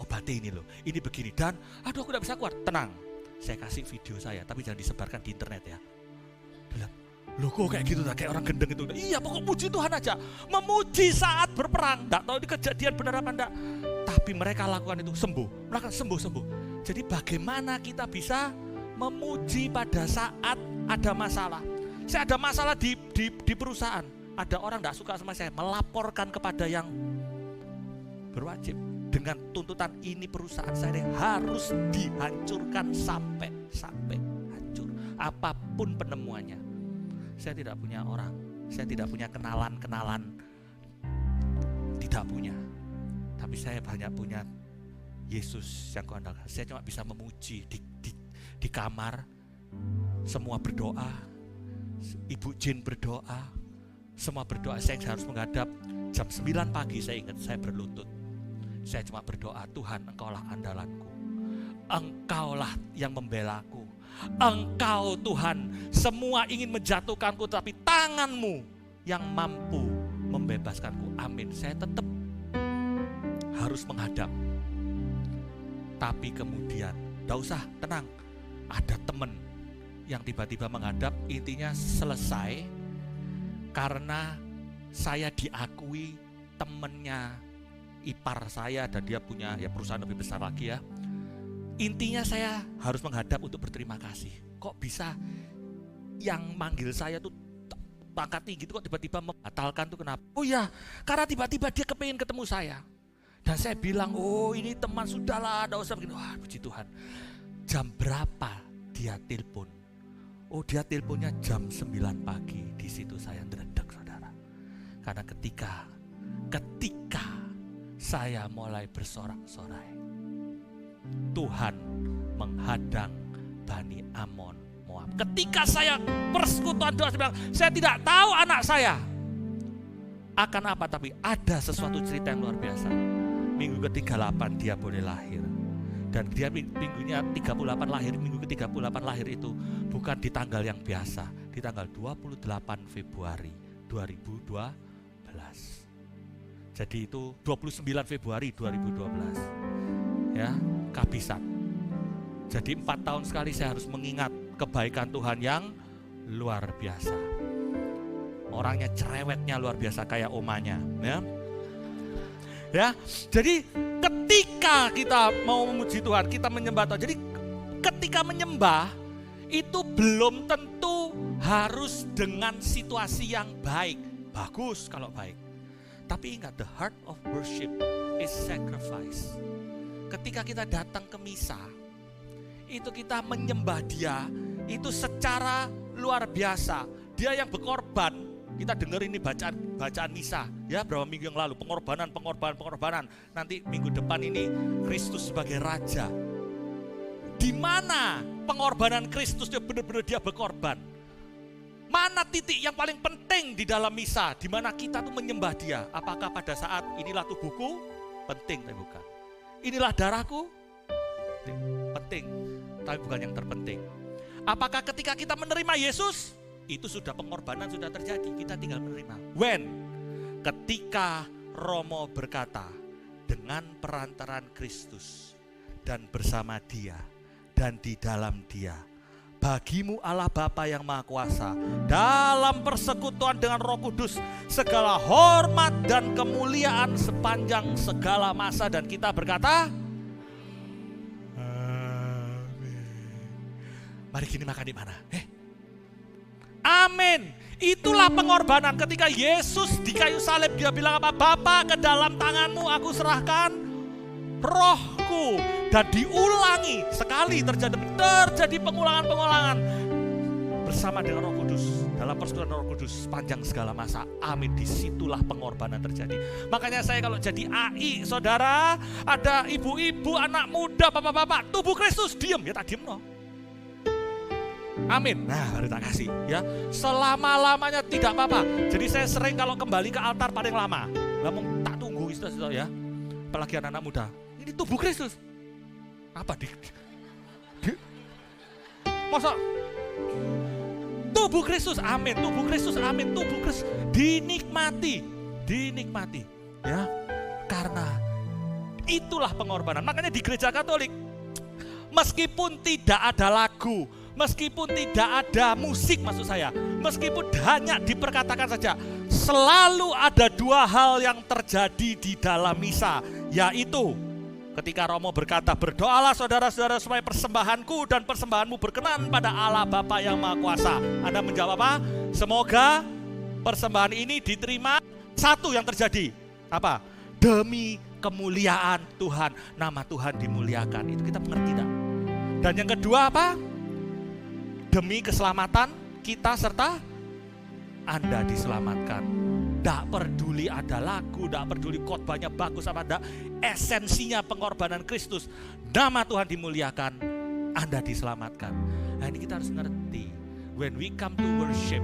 obatnya ini loh, ini begini, dan aduh aku tidak bisa kuat, tenang. Saya kasih video saya, tapi jangan disebarkan di internet ya. Bilang, loh kok kayak gitu, kayak orang gendeng itu. Iya, pokok puji Tuhan aja, memuji saat berperang, tidak tahu ini kejadian benar apa enggak. Tapi mereka lakukan itu, mereka sembuh. Jadi bagaimana kita bisa memuji pada saat ada masalah. Saya ada masalah di perusahaan, ada orang tidak suka sama saya, melaporkan kepada yang berwajib dengan tuntutan ini perusahaan saya harus dihancurkan sampai hancur, apapun penemuannya. Saya tidak punya orang, saya tidak punya kenalan, tidak punya. Tapi saya banyak punya Yesus yang kuandalkan. Saya cuma bisa memuji di kamar, semua berdoa, Ibu Jin berdoa, semua berdoa. Saya harus menghadap jam 9 pagi, saya ingat saya berlutut. Saya cuma berdoa, Tuhan Engkaulah andalanku, Engkaulah yang membelaku, Engkau Tuhan, semua ingin menjatuhkanku, tapi tangan-Mu yang mampu membebaskanku. Amin. Saya tetap harus menghadap. Tapi kemudian, tidak usah, tenang. Ada teman yang tiba-tiba menghadap, intinya selesai karena saya diakui temannya ipar saya dan dia punya ya perusahaan lebih besar lagi ya. Intinya saya harus menghadap untuk berterima kasih. Kok bisa yang manggil saya tuh pangkat tinggi itu kok tiba-tiba membatalkan tuh kenapa? Oh ya, karena tiba-tiba dia kepingin ketemu saya. Dan saya bilang, oh ini teman sudahlah, tidak usah begini. Wah puji Tuhan. Jam berapa dia telepon? Oh dia teleponnya jam 9 pagi. Di situ saya ndredeg saudara. Karena ketika saya mulai bersorak-sorai, Tuhan menghadang Bani Amon Moab. Ketika saya persekutuan doa, saya bilang, saya tidak tahu anak saya akan apa, tapi ada sesuatu cerita yang luar biasa. Minggu ke-38 dia boleh lahir. Dan dia minggunya 38 lahir, minggu ke-38 lahir itu bukan di tanggal yang biasa, di tanggal 28 Februari 2012. Jadi itu 29 Februari 2012. Ya, kabisat. Jadi 4 tahun sekali saya harus mengingat kebaikan Tuhan yang luar biasa. Orangnya cerewetnya luar biasa kayak omanya, ya. Ya, jadi ketika kita mau memuji Tuhan, kita menyembah Tuhan. Jadi ketika menyembah itu belum tentu harus dengan situasi yang baik. Bagus kalau baik. Tapi ingat, the heart of worship is sacrifice. Ketika kita datang ke misa, itu kita menyembah Dia, itu secara luar biasa. Dia yang berkorban. Kita dengar ini bacaan misa, ya berapa minggu yang lalu, pengorbanan. Nanti minggu depan ini Kristus sebagai Raja. Di mana pengorbanan Kristus dia benar-benar dia berkorban? Mana titik yang paling penting di dalam misa, di mana kita tuh menyembah Dia? Apakah pada saat inilah tubuhku? Penting, tapi bukan. Inilah darahku? Penting, tapi bukan yang terpenting. Apakah ketika kita menerima Yesus, itu sudah pengorbanan sudah terjadi, kita tinggal menerima. When? Ketika Romo berkata, dengan perantaran Kristus dan bersama Dia dan di dalam Dia, bagimu Allah Bapa yang Maha Kuasa, dalam persekutuan dengan Roh Kudus, segala hormat dan kemuliaan sepanjang segala masa. Dan kita berkata, amin. Mari kini makan di mana? Amin. Itulah pengorbanan. Ketika Yesus di kayu salib, Dia bilang apa? Bapa, ke dalam tanganmu aku serahkan rohku. Dan diulangi sekali, terjadi pengulangan bersama dengan Roh Kudus, dalam persekutuan Roh Kudus sepanjang segala masa. Amin. Disitulah pengorbanan terjadi. Makanya saya kalau jadi AI, saudara, ada ibu-ibu, anak muda, bapak-bapak, tubuh Kristus, diem ya, tak diem no. Amin. Nah, baru tak kasih ya. Selama-lamanya tidak apa-apa. Jadi saya sering kalau kembali ke altar paling lama, ngomong tak tunggu itu ya. Apalagi anak muda. Ini tubuh Kristus. Apa masa tubuh Kristus, amin, tubuh Kristus, amin, tubuh Kristus dinikmati ya, karena itulah pengorbanan. Makanya di gereja Katolik, meskipun tidak ada lagu, meskipun tidak ada musik, maksud saya, meskipun hanya diperkatakan saja, selalu ada dua hal yang terjadi di dalam misa, yaitu ketika Romo berkata, berdoalah saudara-saudara supaya persembahanku dan persembahanmu berkenan pada Allah Bapa yang Maha Kuasa. Anda menjawab apa? Semoga persembahan ini diterima. Satu yang terjadi, apa? Demi kemuliaan Tuhan, nama Tuhan dimuliakan. Itu kita mengerti tak? Dan yang kedua apa? Demi keselamatan kita serta Anda diselamatkan. Tidak peduli ada lagu, tidak peduli khotbahnya bagus apa tidak, esensinya pengorbanan Kristus, nama Tuhan dimuliakan, Anda diselamatkan. Nah ini kita harus ngerti. When we come to worship,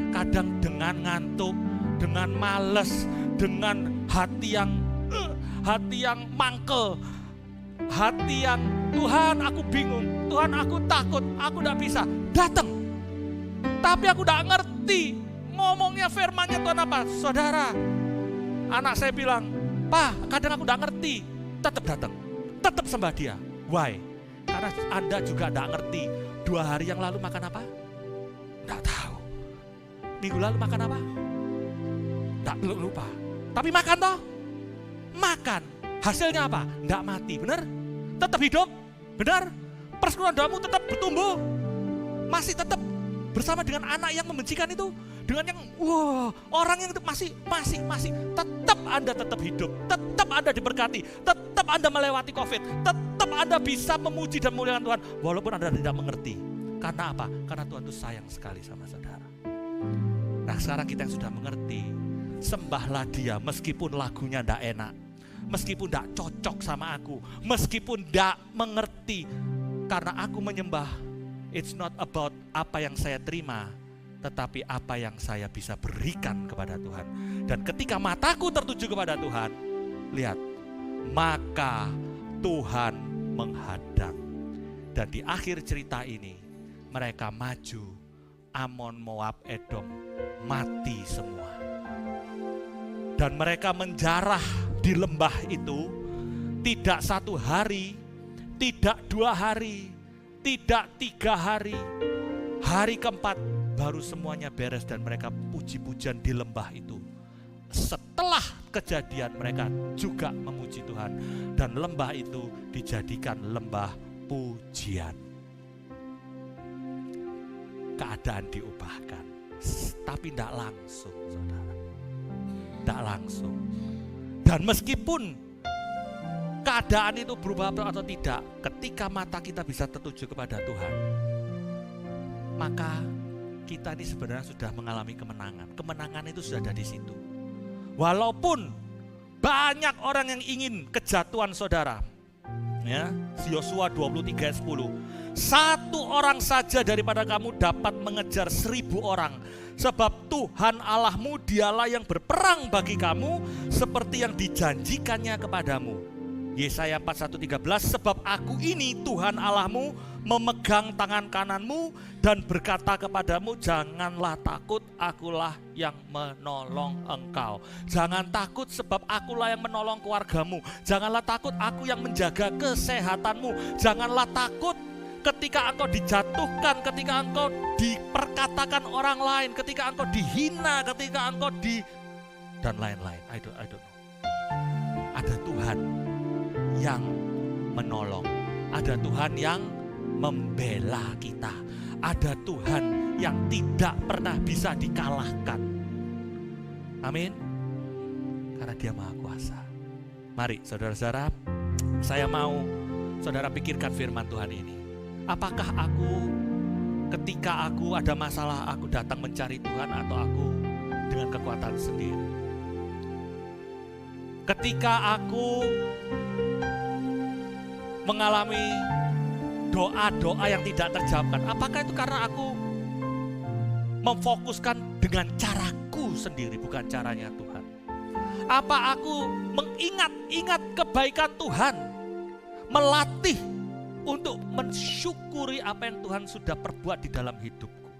kadang dengan ngantuk, dengan males, dengan hati yang mangkel, hati yang Tuhan aku bingung, Tuhan aku takut, aku tidak bisa datang, tapi aku tidak ngerti ngomongnya firmannya Tuhan apa. Saudara, anak saya bilang, Pak, kadang aku tidak ngerti, tetap datang, tetap sembah Dia. Why? Karena Anda juga tidak ngerti 2 hari yang lalu makan apa? Tidak tahu. Minggu lalu makan apa? Tidak lupa. Tapi makan toh? Makan. Hasilnya apa? Tidak mati, benar? Tetap hidup, benar? Persekutuan doamu tetap bertumbuh, masih tetap bersama dengan anak yang membencikan itu, dengan yang orang yang itu masih tetap Anda tetap hidup, tetap Anda diberkati, tetap Anda melewati COVID, tetap Anda bisa memuji dan memuliakan Tuhan walaupun Anda tidak mengerti. Karena apa? Karena Tuhan itu sayang sekali sama saudara. Nah sekarang kita yang sudah mengerti, sembahlah Dia meskipun lagunya tidak enak, meskipun tidak cocok sama aku, meskipun tidak mengerti. Karena aku menyembah, it's not about apa yang saya terima, tetapi apa yang saya bisa berikan kepada Tuhan. Dan ketika mataku tertuju kepada Tuhan, lihat, maka Tuhan menghadang. Dan di akhir cerita ini, mereka maju, Amon, Moab, Edom, mati semua. Dan mereka menjarah di lembah itu, tidak 1 hari, tidak 2 hari, tidak 3 hari, hari keempat baru semuanya beres dan mereka puji-pujian di lembah itu. Setelah kejadian mereka juga memuji Tuhan dan lembah itu dijadikan lembah pujian. keadaan diubahkan. Tapi tidak langsung, saudara. Tidak langsung. Dan meskipun keadaan itu berubah atau tidak, ketika mata kita bisa tertuju kepada Tuhan, maka kita ini sebenarnya sudah mengalami kemenangan. Kemenangan itu sudah ada di situ. Walaupun banyak orang yang ingin kejatuhan saudara. Ya, Yosua 23:10. Satu orang saja daripada kamu dapat mengejar 1000 orang. Sebab Tuhan Allahmu dialah yang berperang bagi kamu seperti yang dijanjikannya kepadamu. Yesaya 41:13, sebab aku ini Tuhan Allahmu memegang tangan kananmu dan berkata kepadamu, janganlah takut, akulah yang menolong engkau. Jangan takut sebab akulah yang menolong keluargamu. Janganlah takut, aku yang menjaga kesehatanmu. Janganlah takut ketika engkau dijatuhkan, ketika engkau diperkatakan orang lain, ketika engkau dihina, ketika engkau dan lain-lain. I don't know. Ada Tuhan yang menolong, ada Tuhan yang membela kita, ada Tuhan yang tidak pernah bisa dikalahkan. Amin. Karena Dia Maha Kuasa. Mari saudara-saudara, saya mau saudara pikirkan firman Tuhan ini. Apakah ketika aku ada masalah, aku datang mencari Tuhan atau aku dengan kekuatan sendiri? Ketika aku mengalami doa-doa yang tidak terjawabkan, apakah itu karena aku memfokuskan dengan caraku sendiri, bukan caranya Tuhan? Apa aku mengingat kebaikan Tuhan, melatih untuk mensyukuri apa yang Tuhan sudah perbuat di dalam hidupku?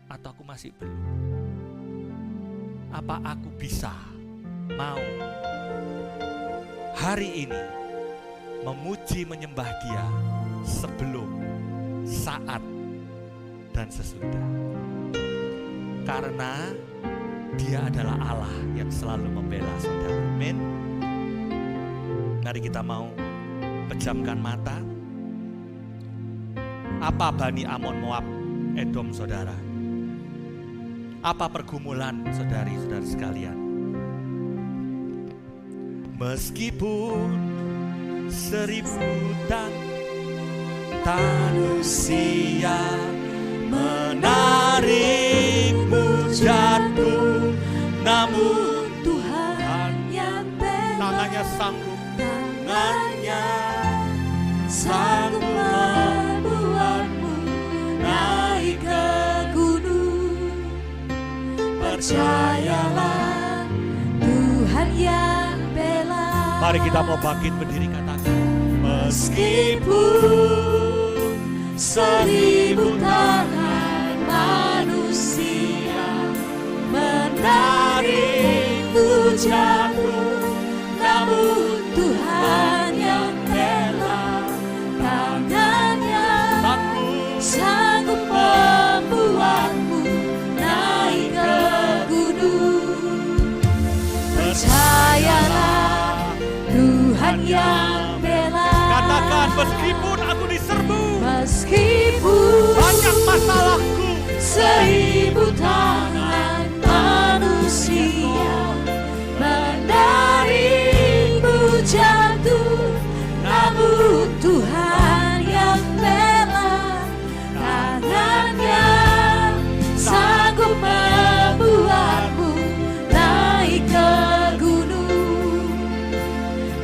Atau aku masih belum? Apa aku mau hari ini memuji menyembah Dia sebelum, saat, dan sesudah? Karena Dia adalah Allah yang selalu membela saudara. Amin. Mari kita mau pejamkan mata. Apa Bani Amon, Moab, Edom saudara? Apa pergumulan saudari-saudari sekalian? Meskipun 1000 manusia menarikmu jatuh, namun Tuhan yang bela, tangannya sanggup, sanggup membuatmu naik ke gunung. Percayalah, Tuhan yang bela. Mari kita mau bangkit berdiri, katakan. Meskipun 1000 tangan manusia menarikmu jatuh, namun Tuhan yang bela, tangannya sanggup membuatmu naik ke gunung. Percayalah, Tuhan yang bela. Katakan, meskipun aku diserbu, meskipun banyak masalahku, 1000 tangan manusia menarikmu jatuh, namun Tuhan yang bela, tangannya sanggup membuatmu naik ke gunung.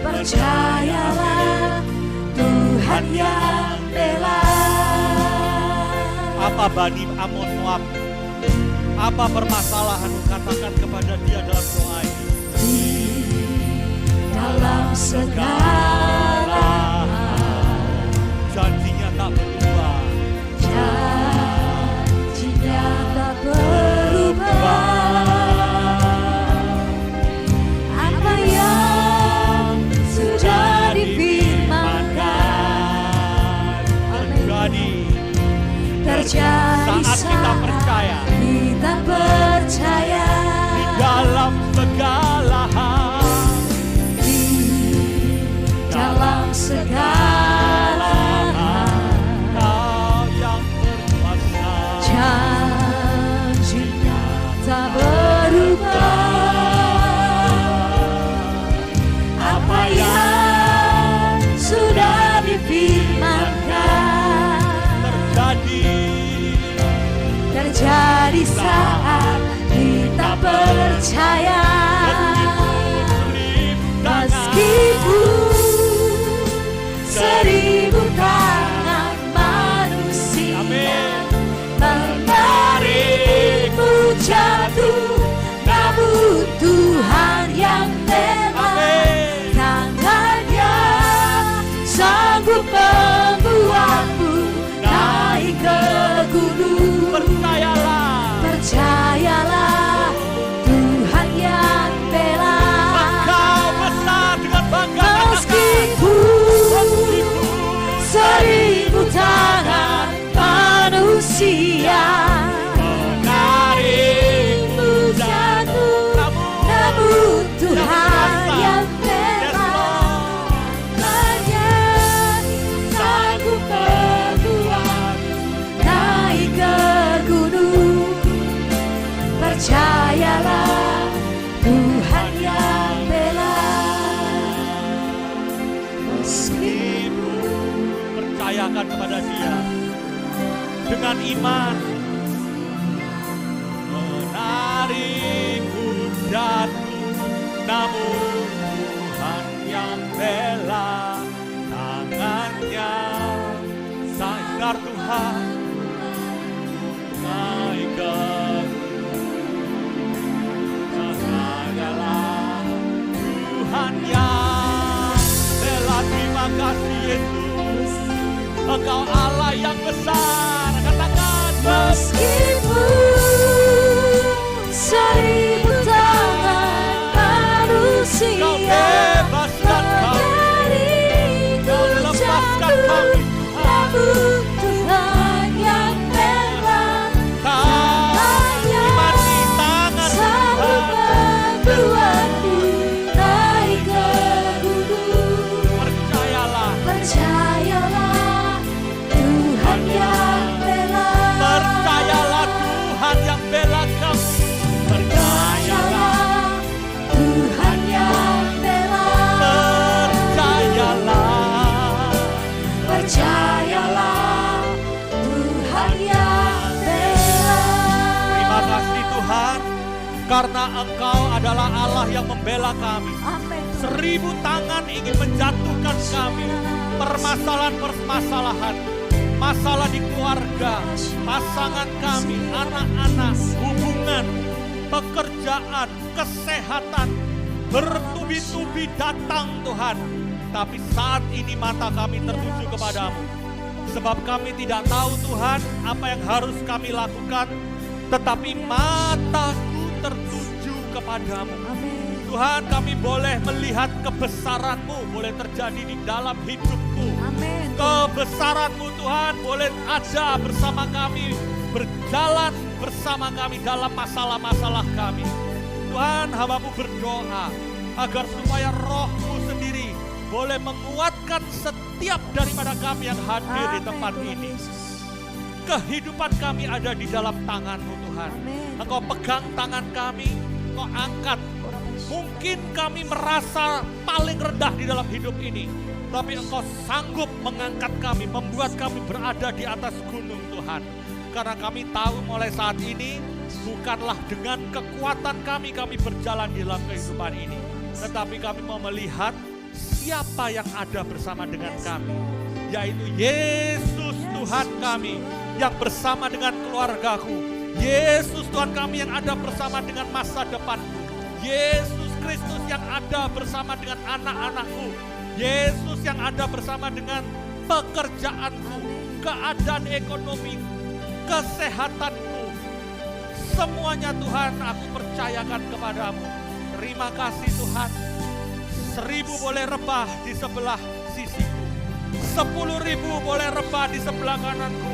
Percayalah, Tuhan yang bela. apa Bani Amon, Moab, apa permasalahanmu, katakan kepada Dia dalam doa ini. Dalam segala hal, Janjinya tak berubah, janjinya tak berubah. Apa yang sudah difirmankan terjadi saat kita percaya, kita percaya. di dalam segala hal, percayakan kepada Dia dengan iman. Menarikku jatuh, namun Tuhan yang bela tangannya. Sangkar Tuhan naik ke Sangalah Tuhan yang bela. Terima kasih Yesus, Engkau Allah yang besar. Katakan, meskipun 1000 tangan manusia Kau bebaskan kami, Kau lepaskan kami, namun Tuhan yang bela imani tangan sanggup membuatku naik ke gunung. Percayalah, Percayalah Tuhan yang bela. percayalah Tuhan yang bela kami. Percayalah, Tuhan yang bela. percayalah. Percayalah Tuhan yang bela. Terima kasih Tuhan, karena Engkau adalah Allah yang membela kami. Amin. 1000 tangan ingin menjatuhkan kami. Permasalahan-permasalahan, masalah di keluarga, pasangan kami, anak-anak, hubungan, pekerjaan, kesehatan, bertubi-tubi datang Tuhan. Tapi saat ini mata kami tertuju kepadamu. Sebab kami tidak tahu Tuhan apa yang harus kami lakukan, tetapi mataku tertuju kepadamu. Tuhan, kami boleh melihat kebesaran-Mu boleh terjadi di dalam hidupku. Amin. Kebesaran-Mu Tuhan boleh ada bersama kami, berjalan bersama kami dalam masalah-masalah kami. Tuhan, hamba-Mu berdoa agar supaya Roh-Mu sendiri boleh menguatkan setiap daripada kami yang hadir di tempat ini. Kehidupan kami ada di dalam tangan-Mu Tuhan. Amin. Engkau pegang tangan kami, Engkau angkat. Mungkin kami merasa paling rendah di dalam hidup ini, tapi Engkau sanggup mengangkat kami, membuat kami berada di atas gunung Tuhan. Karena kami tahu mulai saat ini, bukanlah dengan kekuatan kami berjalan di dalam kehidupan ini. Tetapi kami mau melihat siapa yang ada bersama dengan kami, yaitu Yesus Tuhan kami yang bersama dengan keluargaku. Yesus Tuhan kami yang ada bersama dengan masa depanku. Yesus Kristus yang ada bersama dengan anak-anakku. Yesus yang ada bersama dengan pekerjaanku, keadaan ekonomi, kesehatanku. Semuanya Tuhan aku percayakan kepadamu. Terima kasih Tuhan. 1000 boleh rebah di sebelah sisiku, 10.000 boleh rebah di sebelah kananku,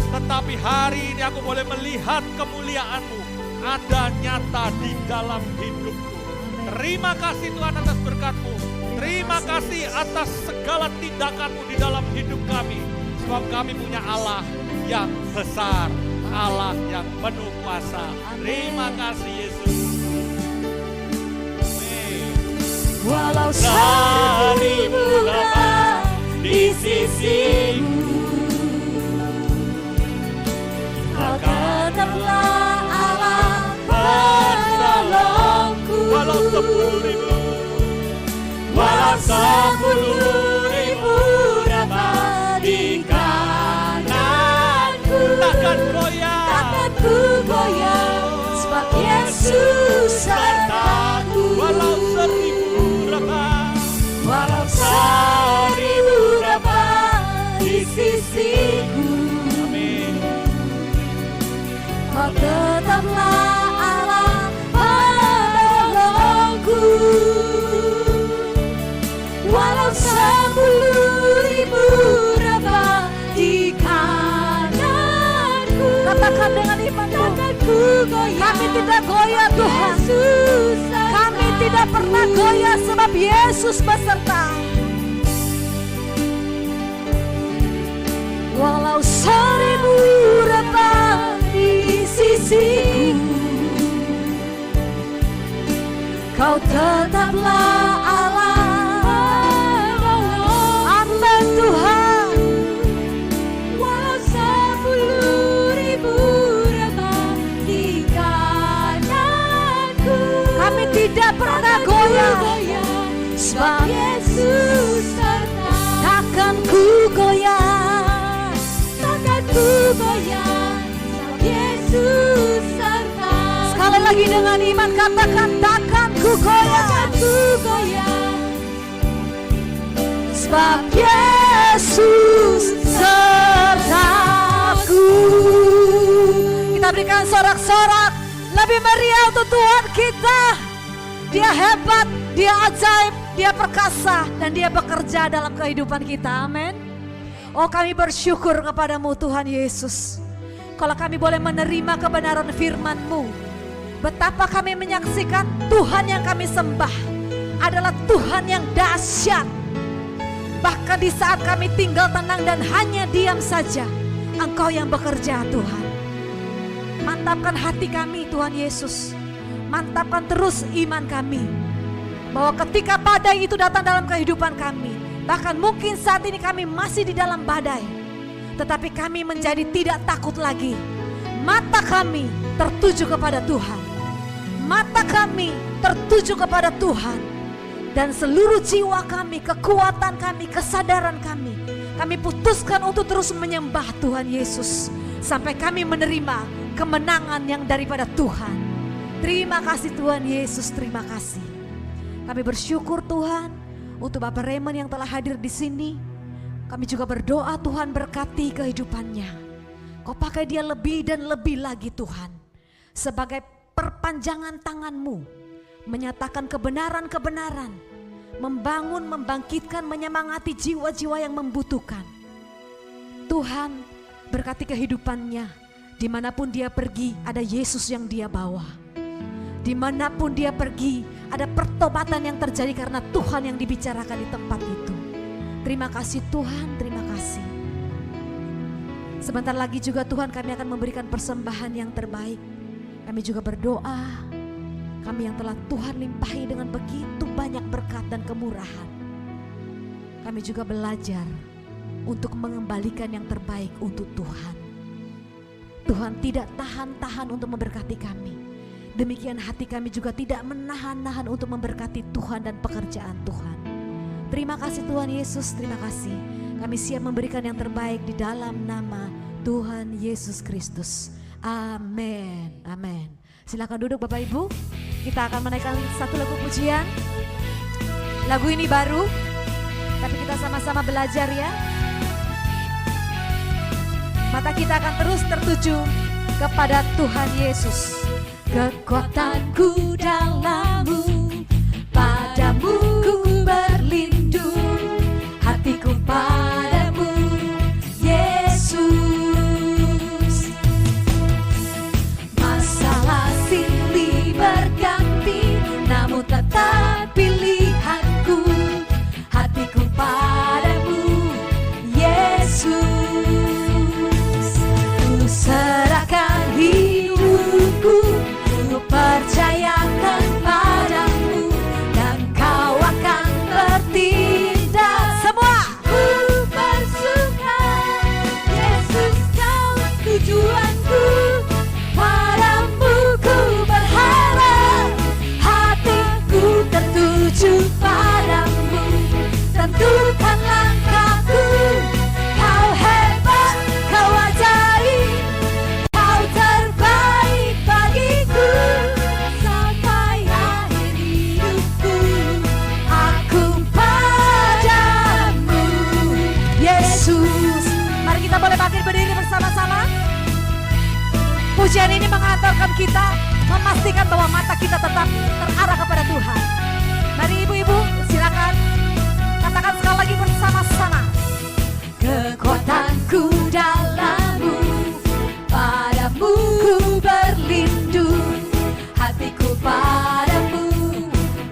tetapi hari ini aku boleh melihat kemuliaan-Mu ada nyata di dalam hidupku. Terima kasih Tuhan atas berkat-Mu. Terima kasih atas segala tindakan-Mu di dalam hidup kami. Sebab kami punya Allah yang besar, Allah yang penuh kuasa. Terima kasih Yesus. Walau 1000 lemah di sisimu, Kau tetaplah Allah penolongku. Walau 10.000, Walau 10.000 dapat di kananku, takkan goyah, takkan ku goyah, sebab Yesus sertaku. walau 1000 rebah, Walau 1000 dapat di sisiku, amin. Kau tetaplah Allah penolongku. Walau 10.000 dapat di kananku, Katakan dengan iman, takkan ku goyah. kami tidak goyah Tuhan. Yesus Kami tidak pernah goyah sebab Yesus beserta. Walau 1000 rebah di sisiku, Kau tetaplah Allah. Amin Tuhan. sebab Yesus serta. Takkan ku goyah, takkan ku goyah, sebab Yesus serta. Sekali lagi dengan iman katakan takkan ku goyah. Takkan ku goyah, Sebab Yesus sertaku. Kita berikan sorak-sorak lebih meriah untuk Tuhan kita. Dia hebat, Dia ajaib, Dia perkasa, dan Dia bekerja dalam kehidupan kita. Amin. Oh, kami bersyukur kepadamu Tuhan Yesus. Kalau kami boleh menerima kebenaran firman-Mu, betapa kami menyaksikan Tuhan yang kami sembah adalah Tuhan yang dahsyat. Bahkan di saat kami tinggal tenang dan hanya diam saja, Engkau yang bekerja Tuhan. Mantapkan hati kami Tuhan Yesus. Mantapkan terus iman kami. Bahwa ketika badai itu datang dalam kehidupan kami, bahkan mungkin saat ini kami masih di dalam badai, tetapi kami menjadi tidak takut lagi. Mata kami tertuju kepada Tuhan. Mata kami tertuju kepada Tuhan. Dan seluruh jiwa kami, kekuatan kami, kesadaran kami putuskan untuk terus menyembah Tuhan Yesus sampai kami menerima kemenangan yang daripada Tuhan. Terima kasih Tuhan Yesus, terima kasih. Kami bersyukur Tuhan untuk Bapak Raymond yang telah hadir di sini. Kami juga berdoa Tuhan berkati kehidupannya. Kau pakai dia lebih dan lebih lagi Tuhan, sebagai perpanjangan tangan-Mu, menyatakan kebenaran-kebenaran, membangun, membangkitkan, menyemangati jiwa-jiwa yang membutuhkan. Tuhan berkati kehidupannya, dimanapun dia pergi ada Yesus yang dia bawa. Dimanapun dia pergi ada pertobatan yang terjadi karena Tuhan yang dibicarakan di tempat itu. Terima kasih Tuhan, terima kasih. Sebentar lagi juga Tuhan kami akan memberikan persembahan yang terbaik. Kami juga berdoa, kami yang telah Tuhan limpahi dengan begitu banyak berkat dan kemurahan. Kami juga belajar untuk mengembalikan yang terbaik untuk Tuhan. Tuhan tidak tahan-tahan untuk memberkati kami. Demikian hati kami juga tidak menahan-nahan untuk memberkati Tuhan dan pekerjaan Tuhan. Terima kasih Tuhan Yesus, terima kasih. Kami siap memberikan yang terbaik di dalam nama Tuhan Yesus Kristus. Amin, amin. Silakan duduk Bapak Ibu. Kita akan menaikkan satu lagu pujian. Lagu ini baru, tapi kita sama-sama belajar ya. Mata kita akan terus tertuju kepada Tuhan Yesus. kekuatanku dalam-Mu, padamu ku berlindung, hatiku padamu Yesus. Masalah silih berganti, namun tetap pilihanku, hatiku padamu Yesus. Ku serahkan hidupku, ku percayakan padamu, dan kau akan bertindak. Semua ku bersuka, Yesus kau tujuanku, padamu ku berharap, hatiku tertuju padamu, tentukan langkahku. Kau hebat, kau ajaib, kau terbaik bagiku, sampai akhir hidupku aku padamu Yesus. Mari kita boleh bangkit berdiri bersama-sama. Pujian ini mengantarkan kita, memastikan bahwa mata kita tetap terarah kepada Tuhan. Mari ibu-ibu silakan katakan sekali lagi bersama-sama. Kekuatanku dalam-Mu, padamu ku berlindung, hatiku padamu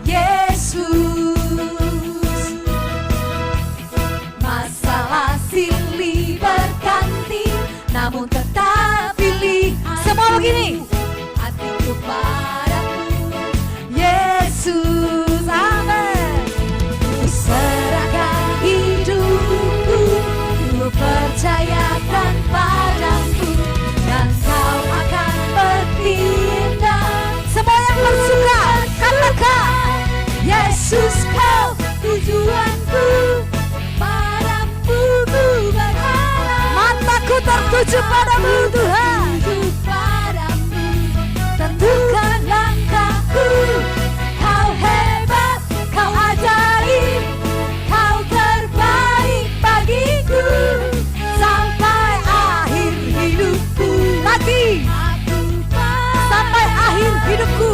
Yesus. Masalah silih berganti, namun tetap pilihan. Semua begini. Hatiku padamu Yesus. Amin. Ku serahkan hidupku, ku percayakan padamu, dan kau akan bertindak. Semua yang bersuka katakan Yesus kau tujuanku, padamu ku berharap. Mataku tertuju padamu Tuhan. Tertuju padamu, tentukan langkahku. Kau hebat, kau ajaib, kau terbaik bagiku. Sampai akhir hidupku. Lagi. Aku Sampai akhir hidupku.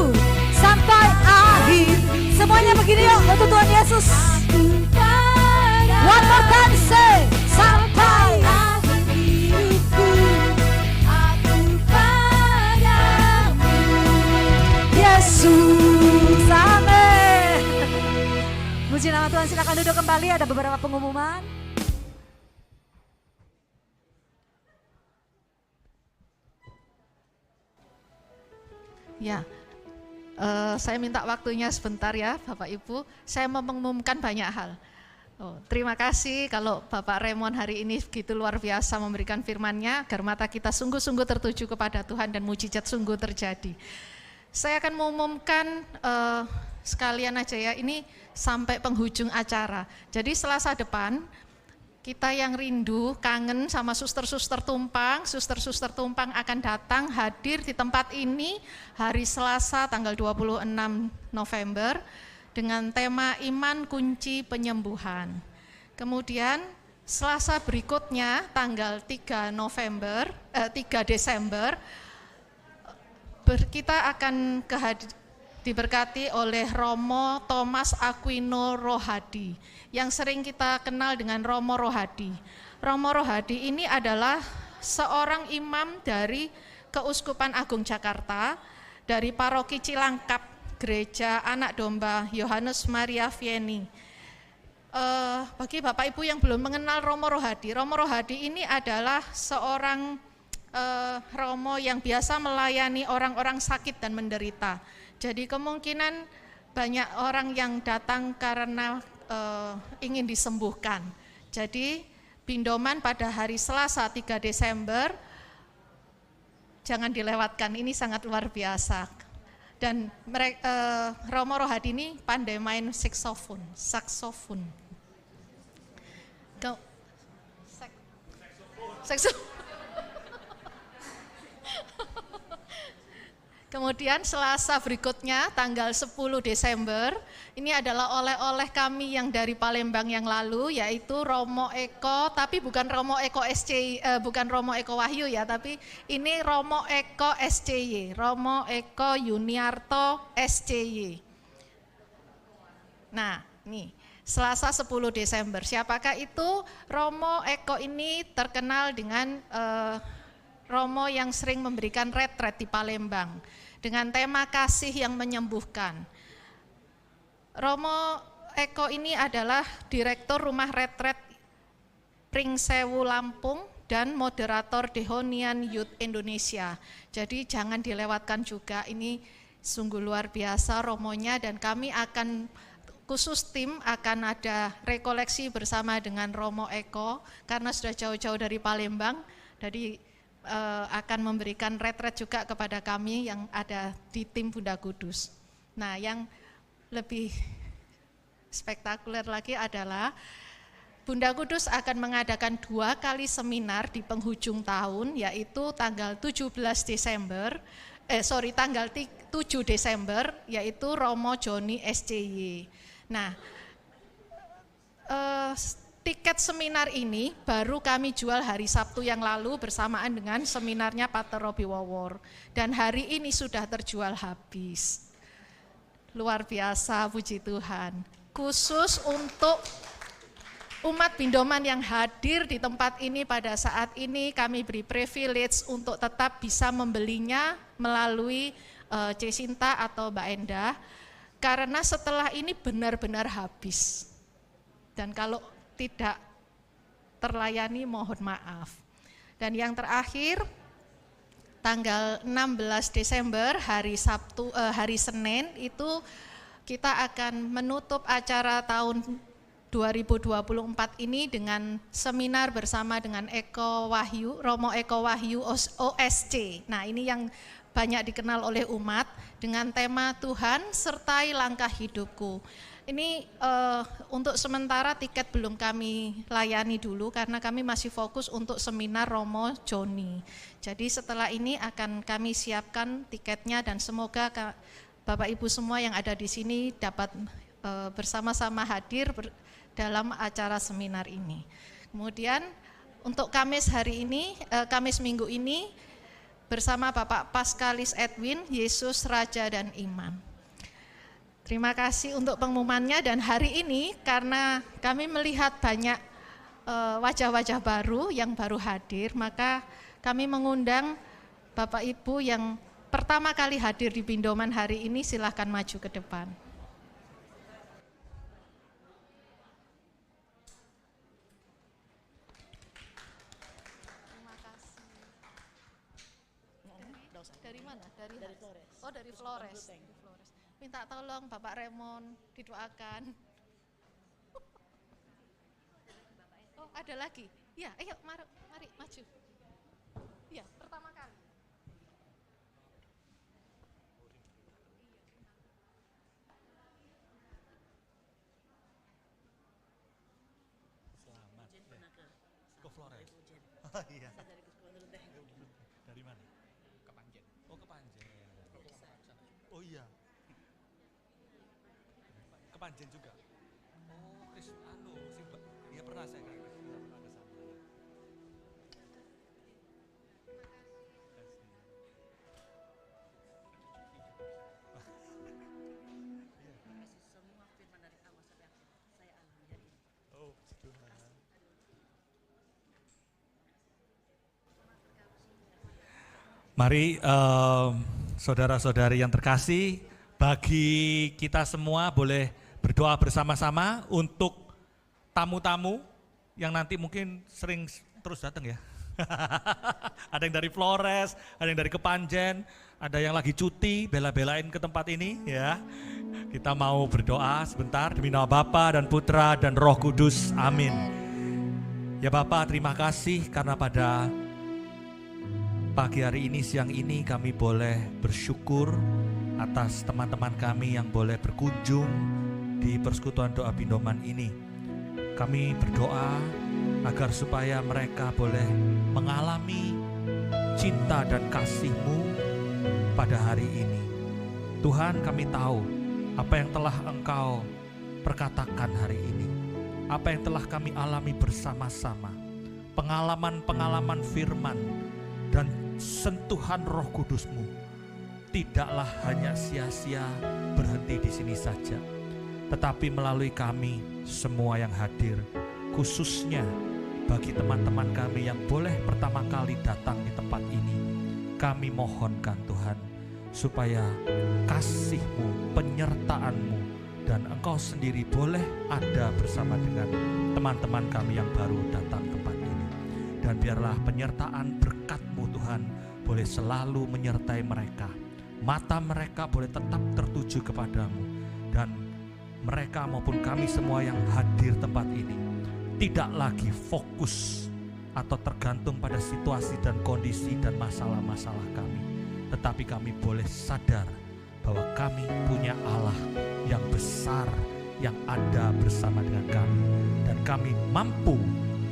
Sampai akhir. Semuanya begini yuk untuk Tuhan Yesus. One more time say. Sampai akhir hidupku, aku padamu. Yesus. Amin. Puji nama Tuhan, silakan duduk kembali, ada beberapa pengumuman. Ya, saya minta waktunya sebentar ya Bapak Ibu, saya mau mengumumkan banyak hal. Terima kasih kalau Bapak Raymond hari ini begitu luar biasa memberikan firman-Nya agar mata kita sungguh-sungguh tertuju kepada Tuhan dan mujizat sungguh terjadi. Saya akan mengumumkan sekalian aja ya, ini sampai penghujung acara. Jadi Selasa depan, kita yang rindu, kangen sama suster-suster tumpang akan datang hadir di tempat ini hari Selasa tanggal 26 November dengan tema Iman Kunci Penyembuhan. Kemudian Selasa berikutnya tanggal 3 Desember kita akan diberkati oleh Romo Thomas Aquino Rohadi yang sering kita kenal dengan Romo Rohadi. Romo Rohadi ini adalah seorang imam dari Keuskupan Agung Jakarta, dari Paroki Cilangkap, Gereja Anak Domba Yohanes Maria Vianney. Bagi Bapak Ibu yang belum mengenal Romo Rohadi ini adalah seorang Romo yang biasa melayani orang-orang sakit dan menderita. Jadi kemungkinan banyak orang yang datang karena ingin disembuhkan. Jadi pindoman pada hari Selasa 3 Desember jangan dilewatkan, ini sangat luar biasa. Dan Romo Rohadi ini pandai main saksofon. Saksofon. Kemudian Selasa berikutnya tanggal 10 Desember, ini adalah oleh-oleh kami yang dari Palembang yang lalu, yaitu Romo Eko, tapi bukan Romo Eko bukan Romo Eko Wahyu ya, tapi ini Romo Eko SCY, Romo Eko Yuniarto SCY. Nah, nih Selasa 10 Desember, siapakah itu? Romo Eko ini terkenal dengan Romo yang sering memberikan retret di Palembang dengan tema kasih yang menyembuhkan. Romo Eko ini adalah Direktur Rumah Retret Pringsewu Lampung dan moderator Dehonian Youth Indonesia. Jadi jangan dilewatkan juga, ini sungguh luar biasa romonya, dan kami akan khusus tim akan ada rekoleksi bersama dengan Romo Eko karena sudah jauh-jauh dari Palembang, jadi akan memberikan retret juga kepada kami yang ada di tim Bunda Kudus. Nah, yang lebih spektakuler lagi adalah Bunda Kudus akan mengadakan 2 kali seminar di penghujung tahun, yaitu tanggal 7 Desember, yaitu Romo Joni SCY. Nah, tiket seminar ini baru kami jual hari Sabtu yang lalu bersamaan dengan seminarnya Pater Robi Wawor. Dan hari ini sudah terjual habis. Luar biasa, puji Tuhan. Khusus untuk umat Bindoman yang hadir di tempat ini pada saat ini, kami beri privilege untuk tetap bisa membelinya melalui Cesinta atau Mbak Endah. Karena setelah ini benar-benar habis. Dan kalau tidak terlayani mohon maaf. Dan yang terakhir tanggal 16 Desember hari Senin itu kita akan menutup acara tahun 2024 ini dengan seminar bersama dengan Romo Eko Wahyu OSC. Nah, ini yang banyak dikenal oleh umat dengan tema Tuhan sertai langkah hidupku. Ini untuk sementara tiket belum kami layani dulu karena kami masih fokus untuk seminar Romo Joni. Jadi setelah ini akan kami siapkan tiketnya dan semoga Bapak Ibu semua yang ada di sini dapat bersama-sama hadir dalam acara seminar ini. Kemudian untuk Kamis hari ini, Kamis minggu ini bersama Bapak Paskalis Edwin, Yesus Raja dan Iman. Terima kasih untuk pengumumannya dan hari ini karena kami melihat banyak wajah-wajah baru yang baru hadir, maka kami mengundang Bapak Ibu yang pertama kali hadir di Bindoman hari ini, silahkan maju ke depan. Dari mana? Dari Flores. Oh, dari Flores. Minta tolong Bapak Raymond didoakan. Oh, ada lagi? Ya, ayo mari maju. Ya, pertama kali. Selamat. Ke Flores. Iya. Dari mana? Kepanjen. Oh, Kepanjen. Oh iya. Kepanjen juga. Oh, iya pernah saya ke sana. Semua firman dari awal sampai akhir saya alami hari ini. Oh, Tuhan. Mari saudara-saudari yang terkasih, bagi kita semua boleh berdoa bersama-sama untuk tamu-tamu yang nanti mungkin sering terus datang ya. Ada yang dari Flores, ada yang dari Kepanjen, ada yang lagi cuti, bela-belain ke tempat ini ya. Kita mau berdoa sebentar demi nama Bapa dan Putra dan Roh Kudus. Amin. Ya Bapa, terima kasih karena pada pagi hari ini, siang ini kami boleh bersyukur atas teman-teman kami yang boleh berkunjung di persekutuan doa Bindoman ini. Kami berdoa agar supaya mereka boleh mengalami cinta dan kasih-Mu pada hari ini. Tuhan, kami tahu apa yang telah Engkau perkatakan hari ini, apa yang telah kami alami bersama-sama, pengalaman-pengalaman firman dan sentuhan Roh Kudus-Mu tidaklah hanya sia-sia berhenti di sini saja, tetapi melalui kami semua yang hadir, khususnya bagi teman-teman kami yang boleh pertama kali datang di tempat ini, kami mohonkan Tuhan, supaya kasih-Mu, penyertaan-Mu, dan Engkau sendiri boleh ada bersama dengan teman-teman kami yang baru datang tempat ini. Dan biarlah penyertaan berkat-Mu Tuhan boleh selalu menyertai mereka. Mata mereka boleh tetap tertuju kepadamu, dan mereka maupun kami semua yang hadir tempat ini tidak lagi fokus atau tergantung pada situasi dan kondisi dan masalah-masalah kami, tetapi kami boleh sadar bahwa kami punya Allah yang besar yang ada bersama dengan kami, dan kami mampu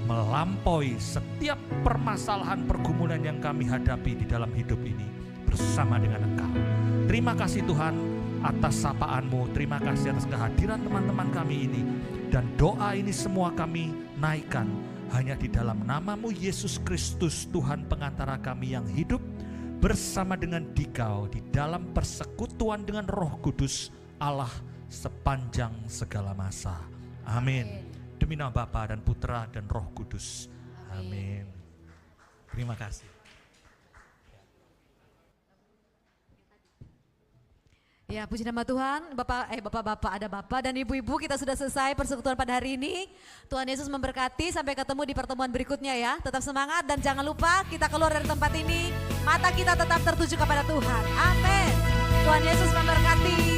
melampaui setiap permasalahan pergumulan yang kami hadapi di dalam hidup ini bersama dengan Engkau. Terima kasih Tuhan atas sapaan-Mu, terima kasih atas kehadiran teman-teman kami ini, dan doa ini semua kami naikkan hanya di dalam nama-Mu Yesus Kristus, Tuhan pengantara kami yang hidup bersama dengan Dikau di dalam persekutuan dengan Roh Kudus Allah sepanjang segala masa. Amin. Demi nama Bapa dan Putra dan Roh Kudus. Amin. Terima kasih. Ya, puji nama Tuhan. Bapak-bapak, ada Bapak dan Ibu-ibu, kita sudah selesai persekutuan pada hari ini. Tuhan Yesus memberkati, sampai ketemu di pertemuan berikutnya ya. Tetap semangat dan jangan lupa kita keluar dari tempat ini, mata kita tetap tertuju kepada Tuhan. Amin. Tuhan Yesus memberkati.